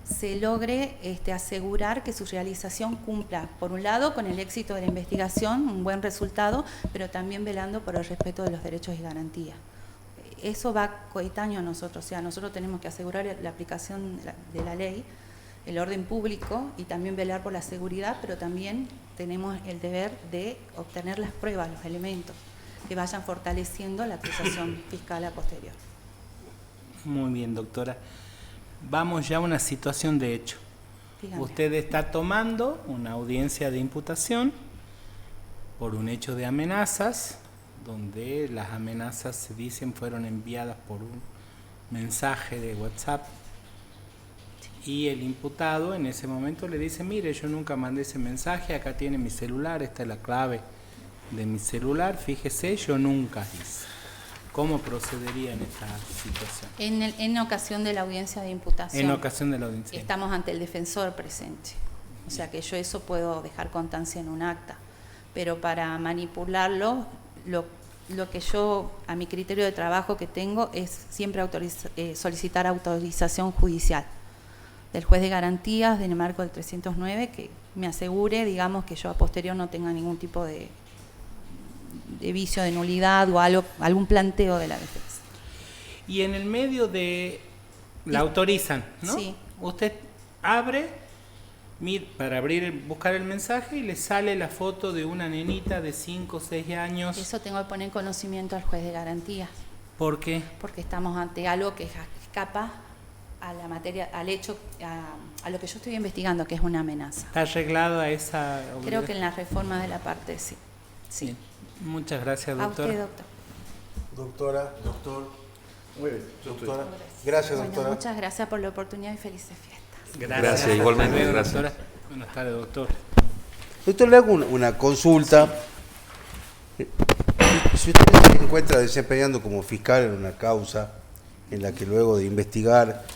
se logre asegurar que su realización cumpla, por un lado, con el éxito de la investigación, un buen resultado, pero también velando por el respeto de los derechos y garantías. Eso va coetáneo a nosotros, o sea, nosotros tenemos que asegurar la aplicación de la ley, el orden público y también velar por la seguridad, pero también tenemos el deber de obtener las pruebas, los elementos que vayan fortaleciendo la acusación fiscal a posterior. Muy bien, doctora. Vamos ya a una situación de hecho. Dígame. Usted está tomando una audiencia de imputación por un hecho de amenazas, donde las amenazas se dicen fueron enviadas por un mensaje de WhatsApp. Y el imputado en ese momento le dice, mire, yo nunca mandé ese mensaje, acá tiene mi celular, esta es la clave de mi celular, fíjese, yo nunca hice. ¿Cómo procedería en esta situación? En ocasión de la audiencia de imputación. En ocasión de la audiencia. Estamos ante el defensor presente. O sea que yo eso puedo dejar constancia en un acta. Pero para manipularlo, lo que yo, a mi criterio de trabajo que tengo, es siempre solicitar autorización judicial del juez de garantías en el marco del 309, que me asegure, digamos, que yo a posterior no tenga ningún tipo de vicio de nulidad o algún planteo de la defensa. Y en el medio de... la autorizan, ¿no? Sí. Usted abre, para buscar el mensaje y le sale la foto de una nenita de 5 o 6 años. Eso tengo que poner en conocimiento al juez de garantías. ¿Por qué? Porque estamos ante algo que escapa a la materia, al hecho, a lo que yo estoy investigando, que es una amenaza. ¿Está arreglado a esa obligación? Creo que en la reforma de la parte sí. Sí. Bien. Muchas gracias, A doctora. usted, doctor. Doctora, doctor. Muy bien, doctora. Gracias, Bueno, doctora. muchas gracias por la oportunidad y felices fiestas. Gracias, igualmente, Hasta luego, gracias. doctora. Buenas tardes, doctor. Doctor, le hago una consulta. Si usted se encuentra desempeñando como fiscal en una causa en la que luego de investigar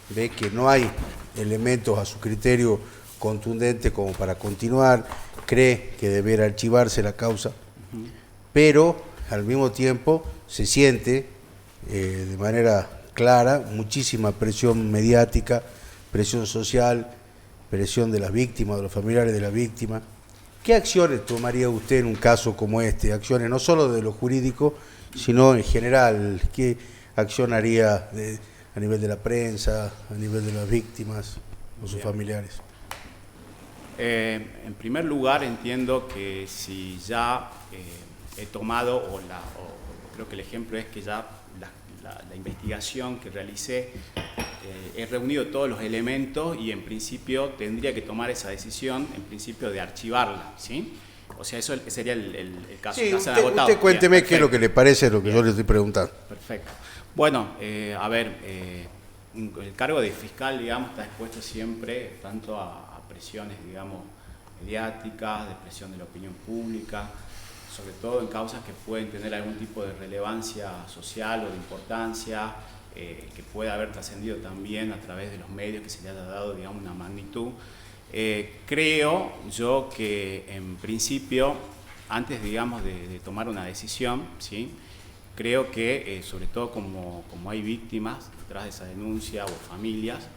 ve que no hay elementos a su criterio contundentes como para continuar, cree que debiera archivarse la causa, pero al mismo tiempo se siente de manera clara muchísima presión mediática, presión social, presión de las víctimas, de los familiares de las víctimas. ¿Qué acciones tomaría usted en un caso como este? Acciones no solo de lo jurídico, sino en general. ¿Qué acción haría a nivel de la prensa, a nivel de las víctimas o sus familiares? En primer lugar, entiendo que si ya he tomado, creo que el ejemplo es que ya la investigación que realicé, he reunido todos los elementos y en principio tendría que tomar esa decisión, en principio de archivarla, ¿sí? O sea, eso sería el caso. Sí, caso agotado. usted cuénteme Bien, qué es lo que le parece lo que Bien. yo le estoy preguntando. Perfecto. Bueno, a ver, el cargo de fiscal, digamos, está expuesto siempre tanto a presiones, digamos, mediáticas, de presión de la opinión pública, sobre todo en causas que pueden tener algún tipo de relevancia social o de importancia, que puede haber trascendido también a través de los medios, que se le haya dado, digamos, una magnitud. Creo yo que en principio, antes, digamos, de tomar una decisión, ¿sí? Creo que, sobre todo como hay víctimas detrás de esa denuncia o familias,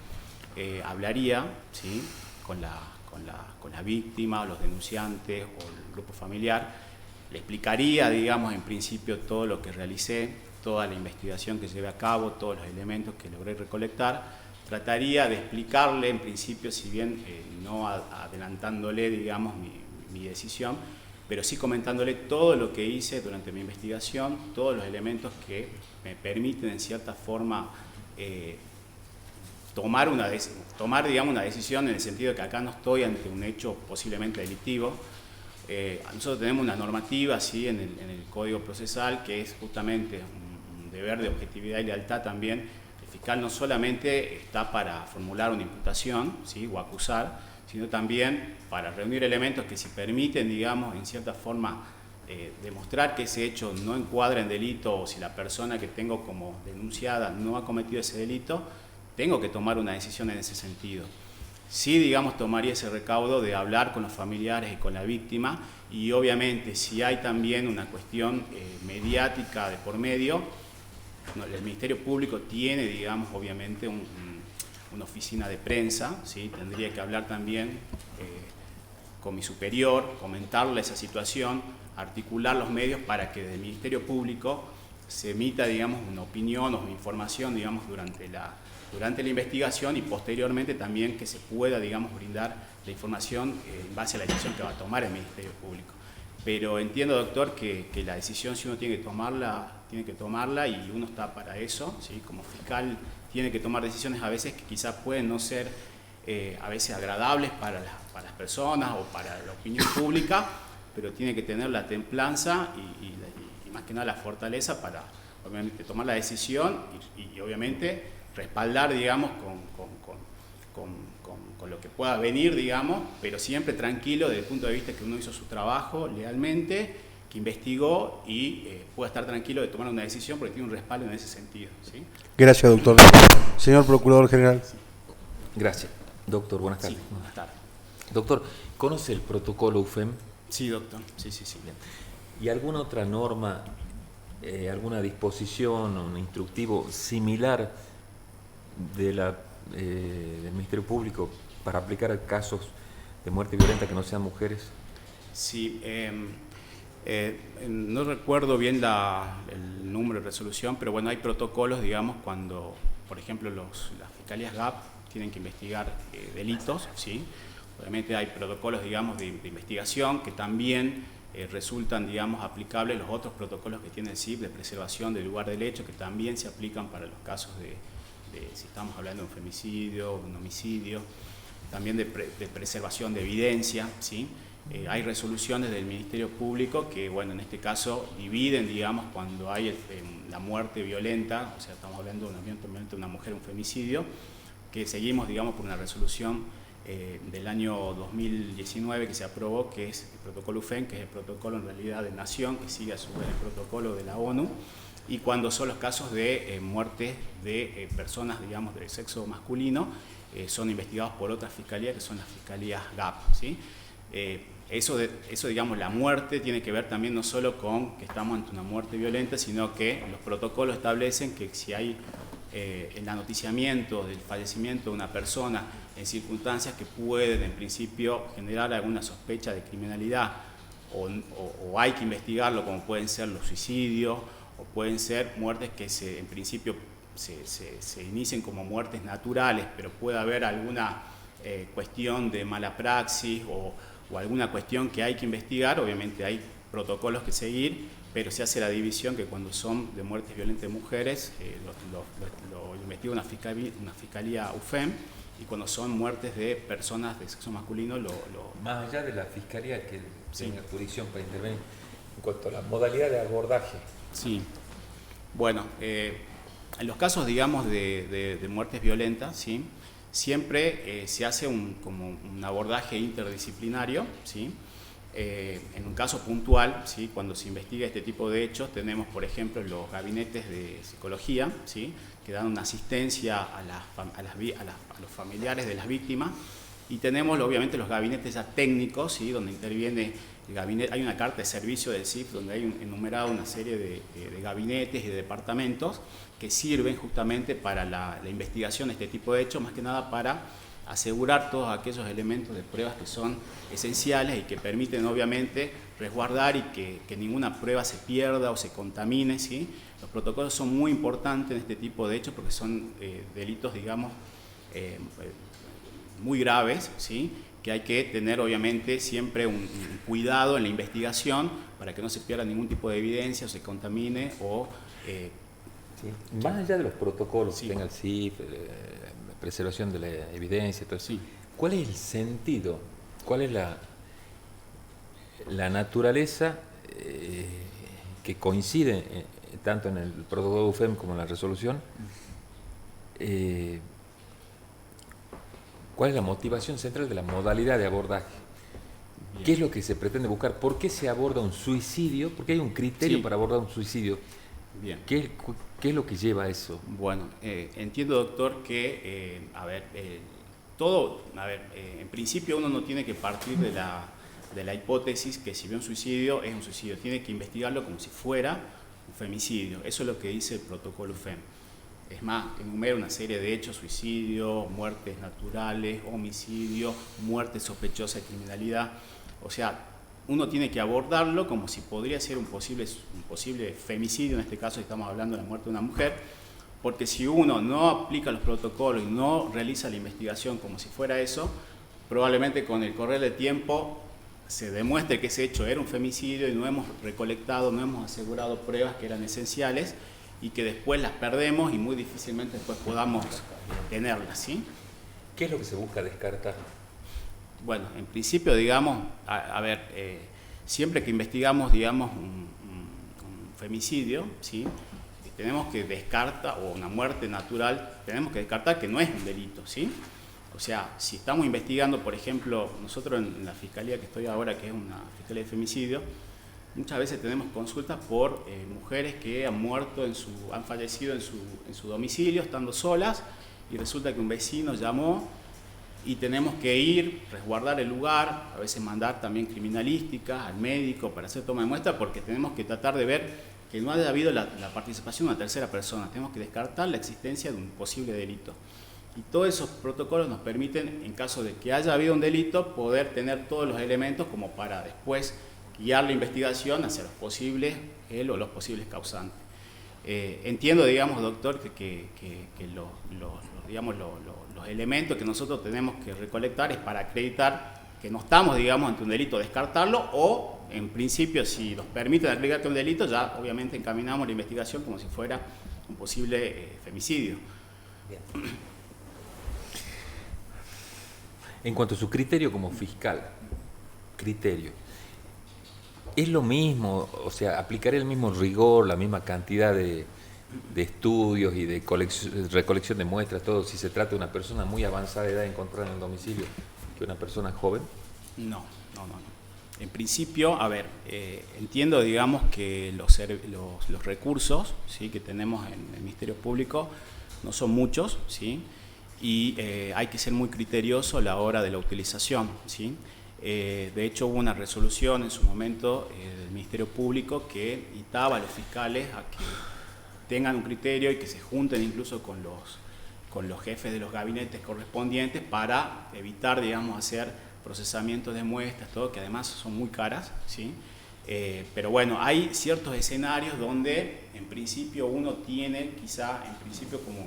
hablaría, ¿sí? con la víctima, o los denunciantes o el grupo familiar, le explicaría, digamos, en principio todo lo que realicé, toda la investigación que llevé a cabo, todos los elementos que logré recolectar, trataría de explicarle en principio, si bien no adelantándole, digamos, mi decisión, pero sí comentándole todo lo que hice durante mi investigación, todos los elementos que me permiten en cierta forma tomar digamos, una decisión en el sentido de que acá no estoy ante un hecho posiblemente delictivo. Nosotros tenemos una normativa ¿sí? en el Código Procesal que es justamente un deber de objetividad y lealtad también. El fiscal no solamente está para formular una imputación ¿sí? o acusar, sino también para reunir elementos que si permiten, digamos, en cierta forma demostrar que ese hecho no encuadra en delito o si la persona que tengo como denunciada no ha cometido ese delito, tengo que tomar una decisión en ese sentido. Sí, digamos, tomaría ese recaudo de hablar con los familiares y con la víctima y obviamente si hay también una cuestión mediática de por medio, el Ministerio Público tiene, digamos, obviamente una oficina de prensa, ¿sí? Tendría que hablar también con mi superior, comentarle esa situación, articular los medios para que del Ministerio Público se emita, digamos, una opinión o una información, digamos, durante la investigación y posteriormente también que se pueda, digamos, brindar la información en base a la decisión que va a tomar el Ministerio Público. Pero entiendo, doctor, que la decisión si uno tiene que tomarla y uno está para eso, ¿sí? Como fiscal tiene que tomar decisiones a veces que quizás pueden no ser a veces agradables para las personas o para la opinión pública, pero tiene que tener la templanza y más que nada la fortaleza para obviamente tomar la decisión y obviamente respaldar, digamos, con lo que pueda venir, digamos, pero siempre tranquilo desde el punto de vista que uno hizo su trabajo lealmente, que investigó y pueda estar tranquilo de tomar una decisión porque tiene un respaldo en ese sentido, ¿sí? Gracias, doctor. Señor Procurador General. Gracias. Doctor, buenas tardes. Sí, buenas tardes. Doctor, ¿conoce el protocolo UFEM? Sí, doctor. Sí. Bien. ¿Y alguna otra norma, alguna disposición o un instructivo similar del Ministerio Público para aplicar a casos de muerte violenta que no sean mujeres? Sí, no recuerdo bien el número de resolución, pero bueno, hay protocolos, digamos, cuando, por ejemplo, las fiscalías GAP tienen que investigar delitos, ¿sí? Obviamente hay protocolos, digamos, de investigación que también resultan, digamos, aplicables los otros protocolos que tiene el CIP de preservación del lugar del hecho, que también se aplican para los casos de si estamos hablando de un femicidio, un homicidio, también de preservación de evidencia, ¿sí? Hay resoluciones del Ministerio Público que, bueno, en este caso dividen, digamos, cuando hay la muerte violenta, o sea, estamos hablando de una mujer, un femicidio, que seguimos, digamos, por una resolución del año 2019 que se aprobó, que es el protocolo UFEM, que es el protocolo en realidad de nación, que sigue a su vez el protocolo de la ONU, y cuando son los casos de muerte de personas, digamos, del sexo masculino, son investigados por otras fiscalías, que son las fiscalías GAP, ¿sí? Eso, digamos, la muerte tiene que ver también no solo con que estamos ante una muerte violenta, sino que los protocolos establecen que si hay el anoticiamiento del fallecimiento de una persona en circunstancias que pueden en principio generar alguna sospecha de criminalidad o hay que investigarlo, como pueden ser los suicidios o pueden ser muertes que en principio se inicien como muertes naturales, pero puede haber alguna cuestión de mala praxis o alguna cuestión que hay que investigar. Obviamente hay protocolos que seguir, pero se hace la división que cuando son de muertes violentas de mujeres lo investiga una fiscalía UFEM, y cuando son muertes de personas de sexo masculino Más allá de la fiscalía que tenga jurisdicción para intervenir, en cuanto a la modalidad de abordaje. Sí, bueno, en los casos, digamos, de muertes violentas, ¿sí? Siempre se hace como un abordaje interdisciplinario, ¿sí? En un caso puntual, ¿sí? Cuando se investiga este tipo de hechos, tenemos, por ejemplo, los gabinetes de psicología, ¿sí? Que dan una asistencia a los familiares de las víctimas, y tenemos, obviamente, los gabinetes ya técnicos, ¿sí? Donde interviene el gabinete. Hay una carta de servicio del CIF donde hay enumerado una serie de gabinetes y de departamentos que sirven justamente para la investigación de este tipo de hechos, más que nada para asegurar todos aquellos elementos de pruebas que son esenciales y que permiten obviamente resguardar y que ninguna prueba se pierda o se contamine, ¿sí? Los protocolos son muy importantes en este tipo de hechos porque son delitos, digamos, muy graves, ¿sí? Que hay que tener obviamente siempre un cuidado en la investigación para que no se pierda ningún tipo de evidencia o se contamine o... sí. Más allá de los protocolos, sí, que tenga el CIF, preservación de la evidencia, todo eso, sí, ¿cuál es el sentido? ¿Cuál es la naturaleza que coincide tanto en el protocolo UFEM como en la resolución? ¿Cuál es la motivación central de la modalidad de abordaje? bien. ¿Qué es lo que se pretende buscar? ¿Por qué se aborda un suicidio? ¿Por qué hay un criterio Sí. para abordar un suicidio? Bien. ¿Qué es lo que lleva a eso? Bueno, entiendo, doctor, que, en principio uno no tiene que partir de la hipótesis que si ve un suicidio es un suicidio, tiene que investigarlo como si fuera un femicidio. Eso es lo que dice el protocolo UFEM. Es más, enumera una serie de hechos: suicidio, muertes naturales, homicidio, muerte sospechosa de criminalidad. O sea, uno tiene que abordarlo como si podría ser un posible femicidio, en este caso estamos hablando de la muerte de una mujer, porque si uno no aplica los protocolos y no realiza la investigación como si fuera eso, probablemente con el correr del tiempo se demuestre que ese hecho era un femicidio y no hemos recolectado, no hemos asegurado pruebas que eran esenciales y que después las perdemos y muy difícilmente después podamos tenerlas, ¿sí? ¿Qué es lo que se busca descartar? Bueno, en principio, digamos, siempre que investigamos, digamos, un femicidio, ¿sí? Tenemos que descartar, o una muerte natural, tenemos que descartar que no es un delito, ¿sí? O sea, si estamos investigando, por ejemplo, nosotros en la fiscalía que estoy ahora, que es una fiscalía de femicidio, muchas veces tenemos consultas por mujeres que han fallecido en su domicilio, estando solas, y resulta que un vecino llamó y tenemos que ir, resguardar el lugar, a veces mandar también criminalística al médico para hacer toma de muestra, porque tenemos que tratar de ver que no haya habido la participación de una tercera persona, tenemos que descartar la existencia de un posible delito. Y todos esos protocolos nos permiten, en caso de que haya habido un delito, poder tener todos los elementos como para después guiar la investigación hacia los posibles, él o los posibles causantes. Entiendo, digamos, doctor, que los elementos que nosotros tenemos que recolectar es para acreditar que no estamos, digamos, ante un delito, descartarlo, o en principio, si nos permiten acreditar que un delito, ya obviamente encaminamos la investigación como si fuera un posible femicidio. Bien. En cuanto a su criterio como fiscal, ¿es lo mismo, o sea, aplicaré el mismo rigor, la misma cantidad de estudios y de recolección de muestras, todo, si se trata de una persona muy avanzada de edad encontrada en el domicilio que una persona joven? No. En principio, entiendo, digamos, que los recursos, ¿sí?, que tenemos en el Ministerio Público no son muchos, ¿sí?, y hay que ser muy criterioso a la hora de la utilización, ¿sí? De hecho, hubo una resolución en su momento del Ministerio Público que invitaba a los fiscales a que tengan un criterio y que se junten incluso con los jefes de los gabinetes correspondientes para evitar, digamos, hacer procesamientos de muestras, todo, que además son muy caras, ¿sí? Pero bueno, hay ciertos escenarios donde en principio uno tiene quizá como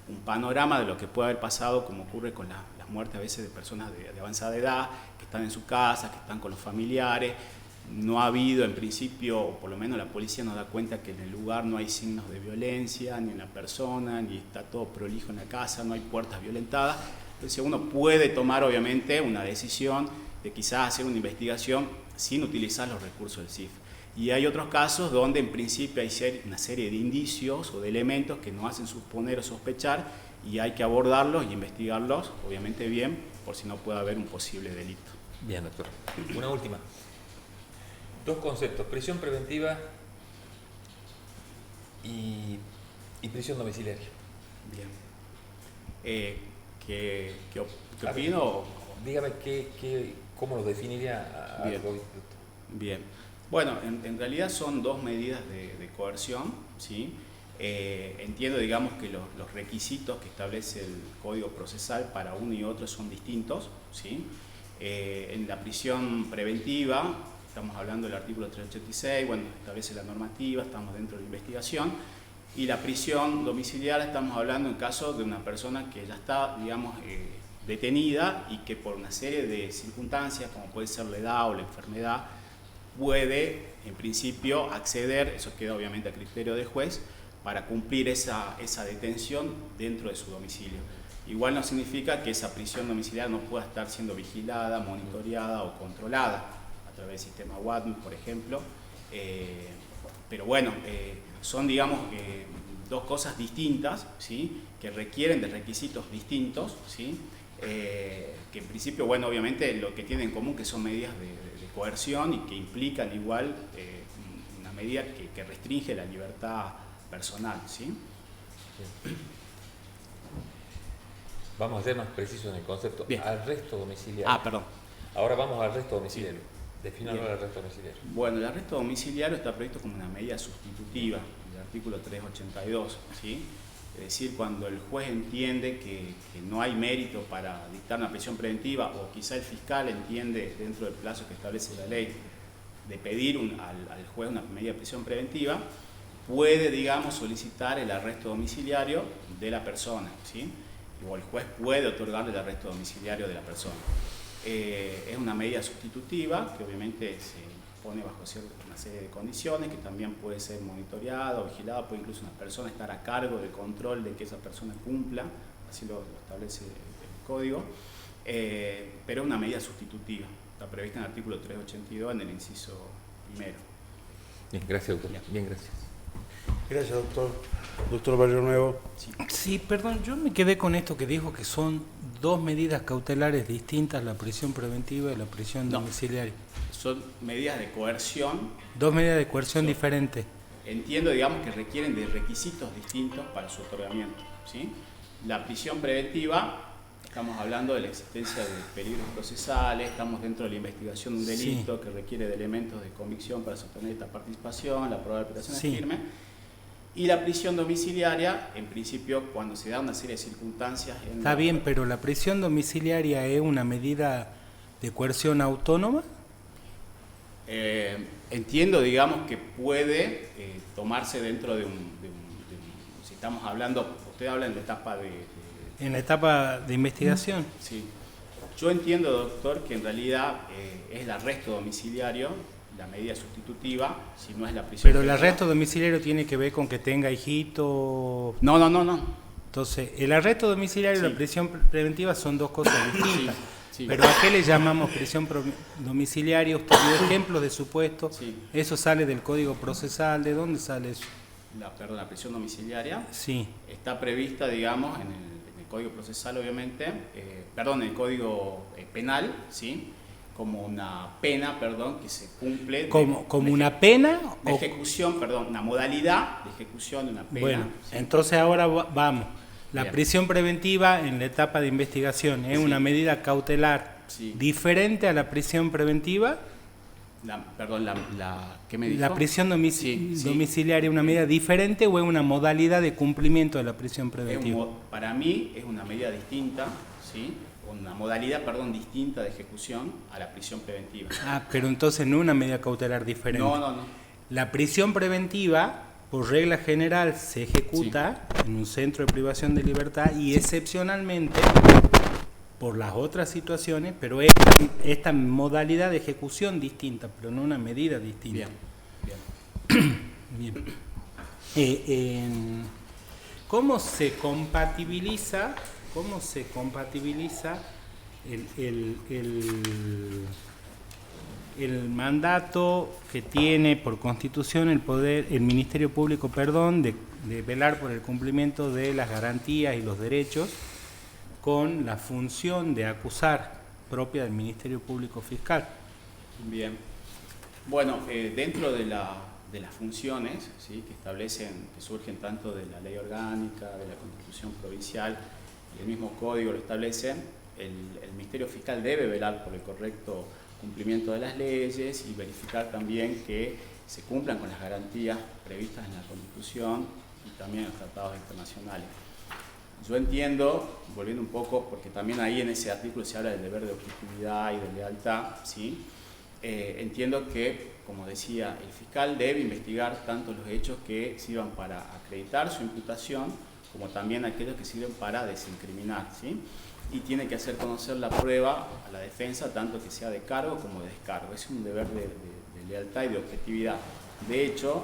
un panorama de lo que puede haber pasado, como ocurre con las muertes a veces de personas de avanzada edad, que están en su casa, que están con los familiares. No ha habido en principio, o por lo menos la policía nos da cuenta que en el lugar no hay signos de violencia, ni en la persona, ni está todo prolijo en la casa, no hay puertas violentadas. Entonces uno puede tomar obviamente una decisión de quizás hacer una investigación sin utilizar los recursos del CIF. Y hay otros casos donde en principio hay una serie de indicios o de elementos que nos hacen suponer o sospechar y hay que abordarlos y investigarlos, obviamente bien, por si no puede haber un posible delito. Bien, doctor. Una última. Dos conceptos: prisión preventiva y prisión domiciliaria. Bien. ¿Qué opino? Dígame cómo lo definiría. Bien. Bien. Bueno, en realidad son dos medidas de coerción, ¿sí? Entiendo, digamos, que los requisitos que establece el Código Procesal para uno y otro son distintos, ¿sí? En la prisión preventiva, estamos hablando del artículo 386, bueno, establece la normativa, estamos dentro de la investigación, y la prisión domiciliaria estamos hablando en caso de una persona que ya está, digamos, detenida y que por una serie de circunstancias, como puede ser la edad o la enfermedad, puede, en principio, acceder, eso queda obviamente a criterio del juez, para cumplir esa detención dentro de su domicilio. Igual no significa que esa prisión domiciliaria no pueda estar siendo vigilada, monitoreada o controlada a través del sistema WADM, por ejemplo. Pero bueno, son, digamos, dos cosas distintas, ¿sí? Que requieren de requisitos distintos, ¿sí? Que en principio, bueno, obviamente lo que tienen en común que son medidas de coerción y que implican igual una medida que restringe la libertad personal, ¿sí? Vamos a ser más precisos en el concepto. Bien. Arresto domiciliario. Perdón. Ahora vamos al arresto domiciliario. Bien. Definamos el arresto domiciliario. Bueno, el arresto domiciliario está previsto como una medida sustitutiva del artículo 382, ¿sí? Es decir, cuando el juez entiende que no hay mérito para dictar una prisión preventiva, o quizá el fiscal entiende, dentro del plazo que establece la ley, de pedir al juez una medida de prisión preventiva, puede, digamos, solicitar el arresto domiciliario de la persona, ¿sí? O el juez puede otorgarle el arresto domiciliario de la persona. Es una medida sustitutiva que obviamente se pone bajo una serie de condiciones, que también puede ser monitoreada o vigilada, puede incluso una persona estar a cargo del control de que esa persona cumpla, así lo establece el código, pero es una medida sustitutiva, está prevista en el artículo 382 en el inciso primero. Bien, gracias, doctor. Bien, gracias. Gracias, doctor. Doctor Barrio Nuevo. Sí, perdón, yo me quedé con esto que dijo que son dos medidas cautelares distintas, la prisión preventiva y la prisión domiciliaria. Son medidas de coerción. Dos medidas de coerción diferentes. Entiendo, digamos, que requieren de requisitos distintos para su otorgamiento, ¿sí? La prisión preventiva, estamos hablando de la existencia de peligros procesales, estamos dentro de la investigación de un delito que requiere de elementos de convicción para sostener esta participación, la prueba de aplicación es firme. Y la prisión domiciliaria, en principio, cuando se da una serie de circunstancias... Está bien, pero ¿la prisión domiciliaria es una medida de coerción autónoma? Entiendo, digamos, que puede tomarse dentro de si estamos hablando, usted habla en la etapa en la etapa de investigación. Sí. Yo entiendo, doctor, que en realidad es el arresto domiciliario la medida sustitutiva, si no es la prisión. Pero el arresto domiciliario tiene que ver con que tenga hijito. No. Entonces, el arresto domiciliario y la prisión preventiva son dos cosas distintas. Sí. Pero ¿a qué le llamamos prisión domiciliaria? Usted dio ejemplos de supuestos. Sí. ¿Eso sale del Código Procesal? ¿De dónde sale eso? La prisión domiciliaria sí. Está prevista, digamos, en el Código Procesal, obviamente, en el Código Penal, ¿sí? Como una pena, que se cumple... ¿Como una pena? De ejecución, una modalidad de ejecución de una pena. Bueno, ¿sí? entonces ahora vamos. La Bien. prisión preventiva en la etapa de investigación es una medida cautelar diferente a la prisión preventiva. ¿Qué me dijo? ¿La prisión domiciliaria es una medida diferente o es una modalidad de cumplimiento de la prisión preventiva? Para mí es una medida distinta, ¿sí? Una modalidad, distinta de ejecución a la prisión preventiva. Pero entonces no es una medida cautelar diferente. No. La prisión preventiva, por regla general, se ejecuta en un centro de privación de libertad y excepcionalmente por las otras situaciones, pero esta modalidad de ejecución distinta, pero no una medida distinta. Bien. ¿Cómo se compatibiliza el mandato que tiene por Constitución el Ministerio Público, de velar por el cumplimiento de las garantías y los derechos, con la función de acusar propia del Ministerio Público Fiscal? Bien. Bueno, dentro de las funciones, ¿sí? que surgen tanto de la ley orgánica, de la Constitución provincial y el mismo código lo establece, el Ministerio Fiscal debe velar por el correcto cumplimiento de las leyes y verificar también que se cumplan con las garantías previstas en la Constitución y también en los tratados internacionales. Yo entiendo, volviendo un poco, porque también ahí en ese artículo se habla del deber de objetividad y de lealtad, ¿sí? Entiendo que, como decía, el fiscal debe investigar tanto los hechos que sirvan para acreditar su imputación, como también aquellos que sirven para desincriminar, ¿sí? Y tiene que hacer conocer la prueba a la defensa, tanto que sea de cargo como de descargo. Es un deber de lealtad y de objetividad. De hecho,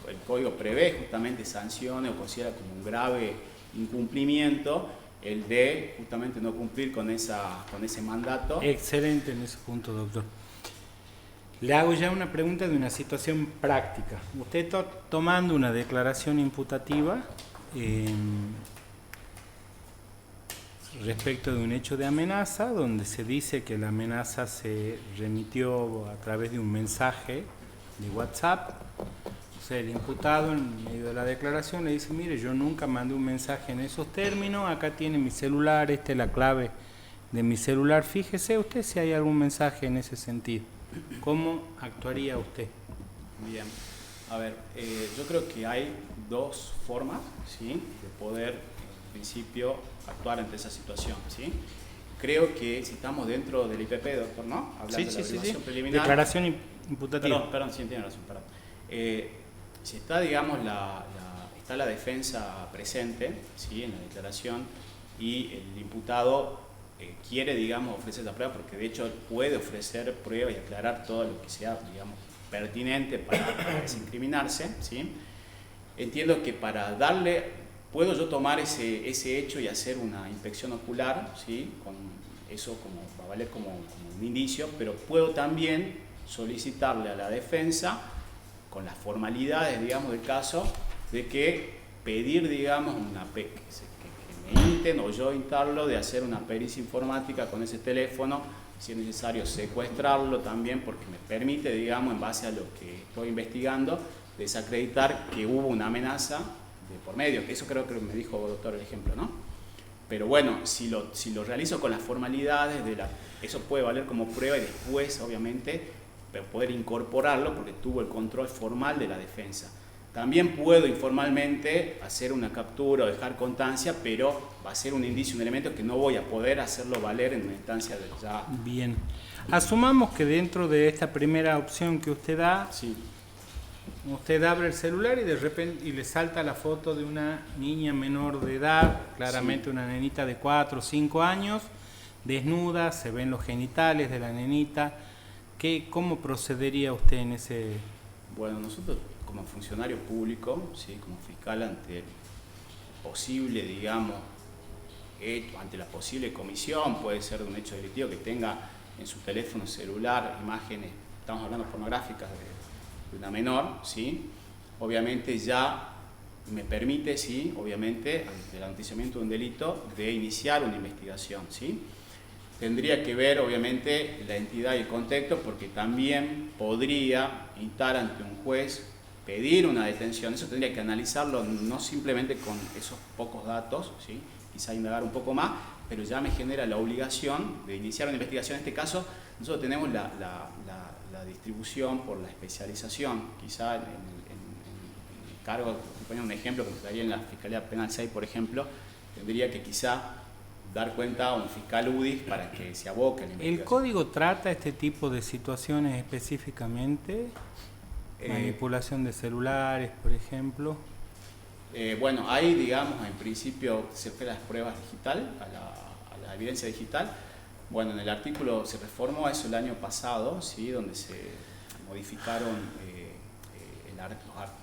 el Código prevé justamente sanciones o considera como un grave incumplimiento el de justamente no cumplir con ese mandato. Excelente en ese punto, doctor. Le hago ya una pregunta de una situación práctica. Usted está tomando una declaración imputativa respecto de un hecho de amenaza, donde se dice que la amenaza se remitió a través de un mensaje de WhatsApp. O sea, el imputado en medio de la declaración le dice, mire, yo nunca mandé un mensaje en esos términos, acá tiene mi celular, esta es la clave de mi celular, fíjese usted si hay algún mensaje en ese sentido. ¿Cómo actuaría usted? Bien, a ver, yo creo que hay dos formas, ¿sí?, de poder, en principio, actuar ante esa situación, ¿sí? Creo que si estamos dentro del IPP, doctor, ¿no? Hablando de la averiguación preliminar. Declaración imputativa. Perdón, sí, tiene razón, perdón. Si está, digamos, está la defensa presente, ¿sí?, en la declaración, y el imputado quiere, digamos, ofrecer la prueba, porque de hecho puede ofrecer prueba y aclarar todo lo que sea, digamos, pertinente para desincriminarse, ¿sí? Entiendo que para darle, puedo yo tomar ese hecho y hacer una inspección ocular, ¿sí?, con eso va a valer como un indicio, pero puedo también solicitarle a la defensa, con las formalidades, digamos, del caso, de que pedir, digamos, que me insten o yo instarlo de hacer una pericia informática con ese teléfono, si es necesario secuestrarlo también, porque me permite, digamos, en base a lo que estoy investigando, desacreditar que hubo una amenaza de por medio, que eso creo que me dijo, doctor, el ejemplo, ¿no? Pero bueno, si lo realizo con las formalidades, eso puede valer como prueba y después, obviamente, poder incorporarlo porque tuvo el control formal de la defensa. También puedo informalmente hacer una captura o dejar constancia, pero va a ser un indicio, un elemento que no voy a poder hacerlo valer en una instancia de ya. Bien. Asumamos que dentro de esta primera opción que usted da, sí, usted abre el celular y de repente le salta la foto de una niña menor de edad, claramente sí, una nenita de 4 o 5 años, desnuda, se ven los genitales de la nenita. ¿Cómo procedería usted en ese...? Bueno, nosotros como funcionario público, ¿sí?, como fiscal ante el posible, digamos, ante la posible comisión, puede ser de un hecho delictivo, que tenga en su teléfono celular imágenes, estamos hablando pornográficas de una menor, ¿sí?, obviamente ya me permite, sí, obviamente, ante el noticiamiento de un delito, de iniciar una investigación, ¿sí? Tendría que ver, obviamente, la entidad y el contexto, porque también podría instar ante un juez, pedir una detención. Eso tendría que analizarlo no simplemente con esos pocos datos, ¿sí?, quizá indagar un poco más, pero ya me genera la obligación de iniciar una investigación. En este caso, nosotros tenemos la distribución por la especialización. Quizá en el cargo, voy a poner un ejemplo, que estaría en la Fiscalía Penal 6, por ejemplo, tendría que quizá dar cuenta a un fiscal UDI para que se aboque a la investigación. ¿El código trata este tipo de situaciones específicamente? Manipulación de celulares, por ejemplo. Bueno, ahí, digamos, en principio se fue las pruebas digital, a la evidencia digital. Bueno, en el artículo se reformó eso el año pasado, ¿sí?, donde se modificaron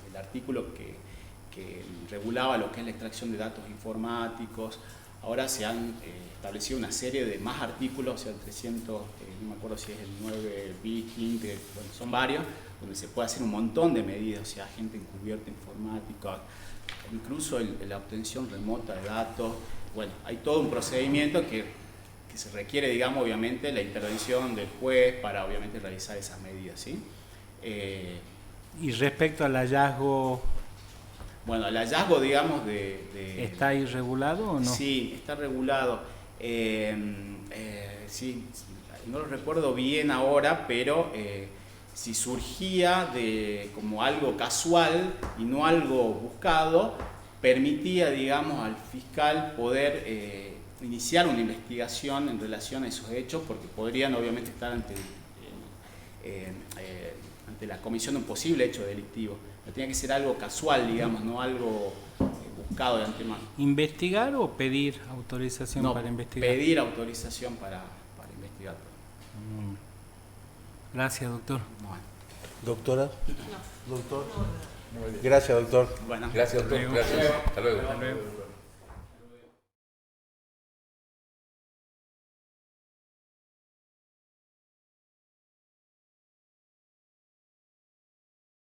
el artículo que regulaba lo que es la extracción de datos informáticos. Ahora se han establecido una serie de más artículos, o sea, el 300, no me acuerdo si es el 9 bis, 15, bueno, son varios, donde se puede hacer un montón de medidas, o sea, agente encubierta informática, incluso la obtención remota de datos. Bueno, hay todo un procedimiento que se requiere, digamos, obviamente, la intervención del juez para, obviamente, realizar esas medidas, ¿sí? Y respecto al hallazgo... Bueno, el hallazgo, digamos, ¿Está ahí regulado o no? Sí, está regulado. Sí, no lo recuerdo bien ahora, pero si surgía como algo casual y no algo buscado, permitía, digamos, al fiscal poder iniciar una investigación en relación a esos hechos, porque podrían obviamente estar ante la comisión de un posible hecho delictivo. No tenía que ser algo casual, digamos, no algo buscado de antemano. ¿Investigar o pedir autorización No, para investigar? pedir autorización para investigar. Gracias, doctor. Bueno. ¿Doctora? ¿Doctor? Gracias, doctor. Bueno. Gracias, doctor. Gracias. Hasta luego. Hasta luego.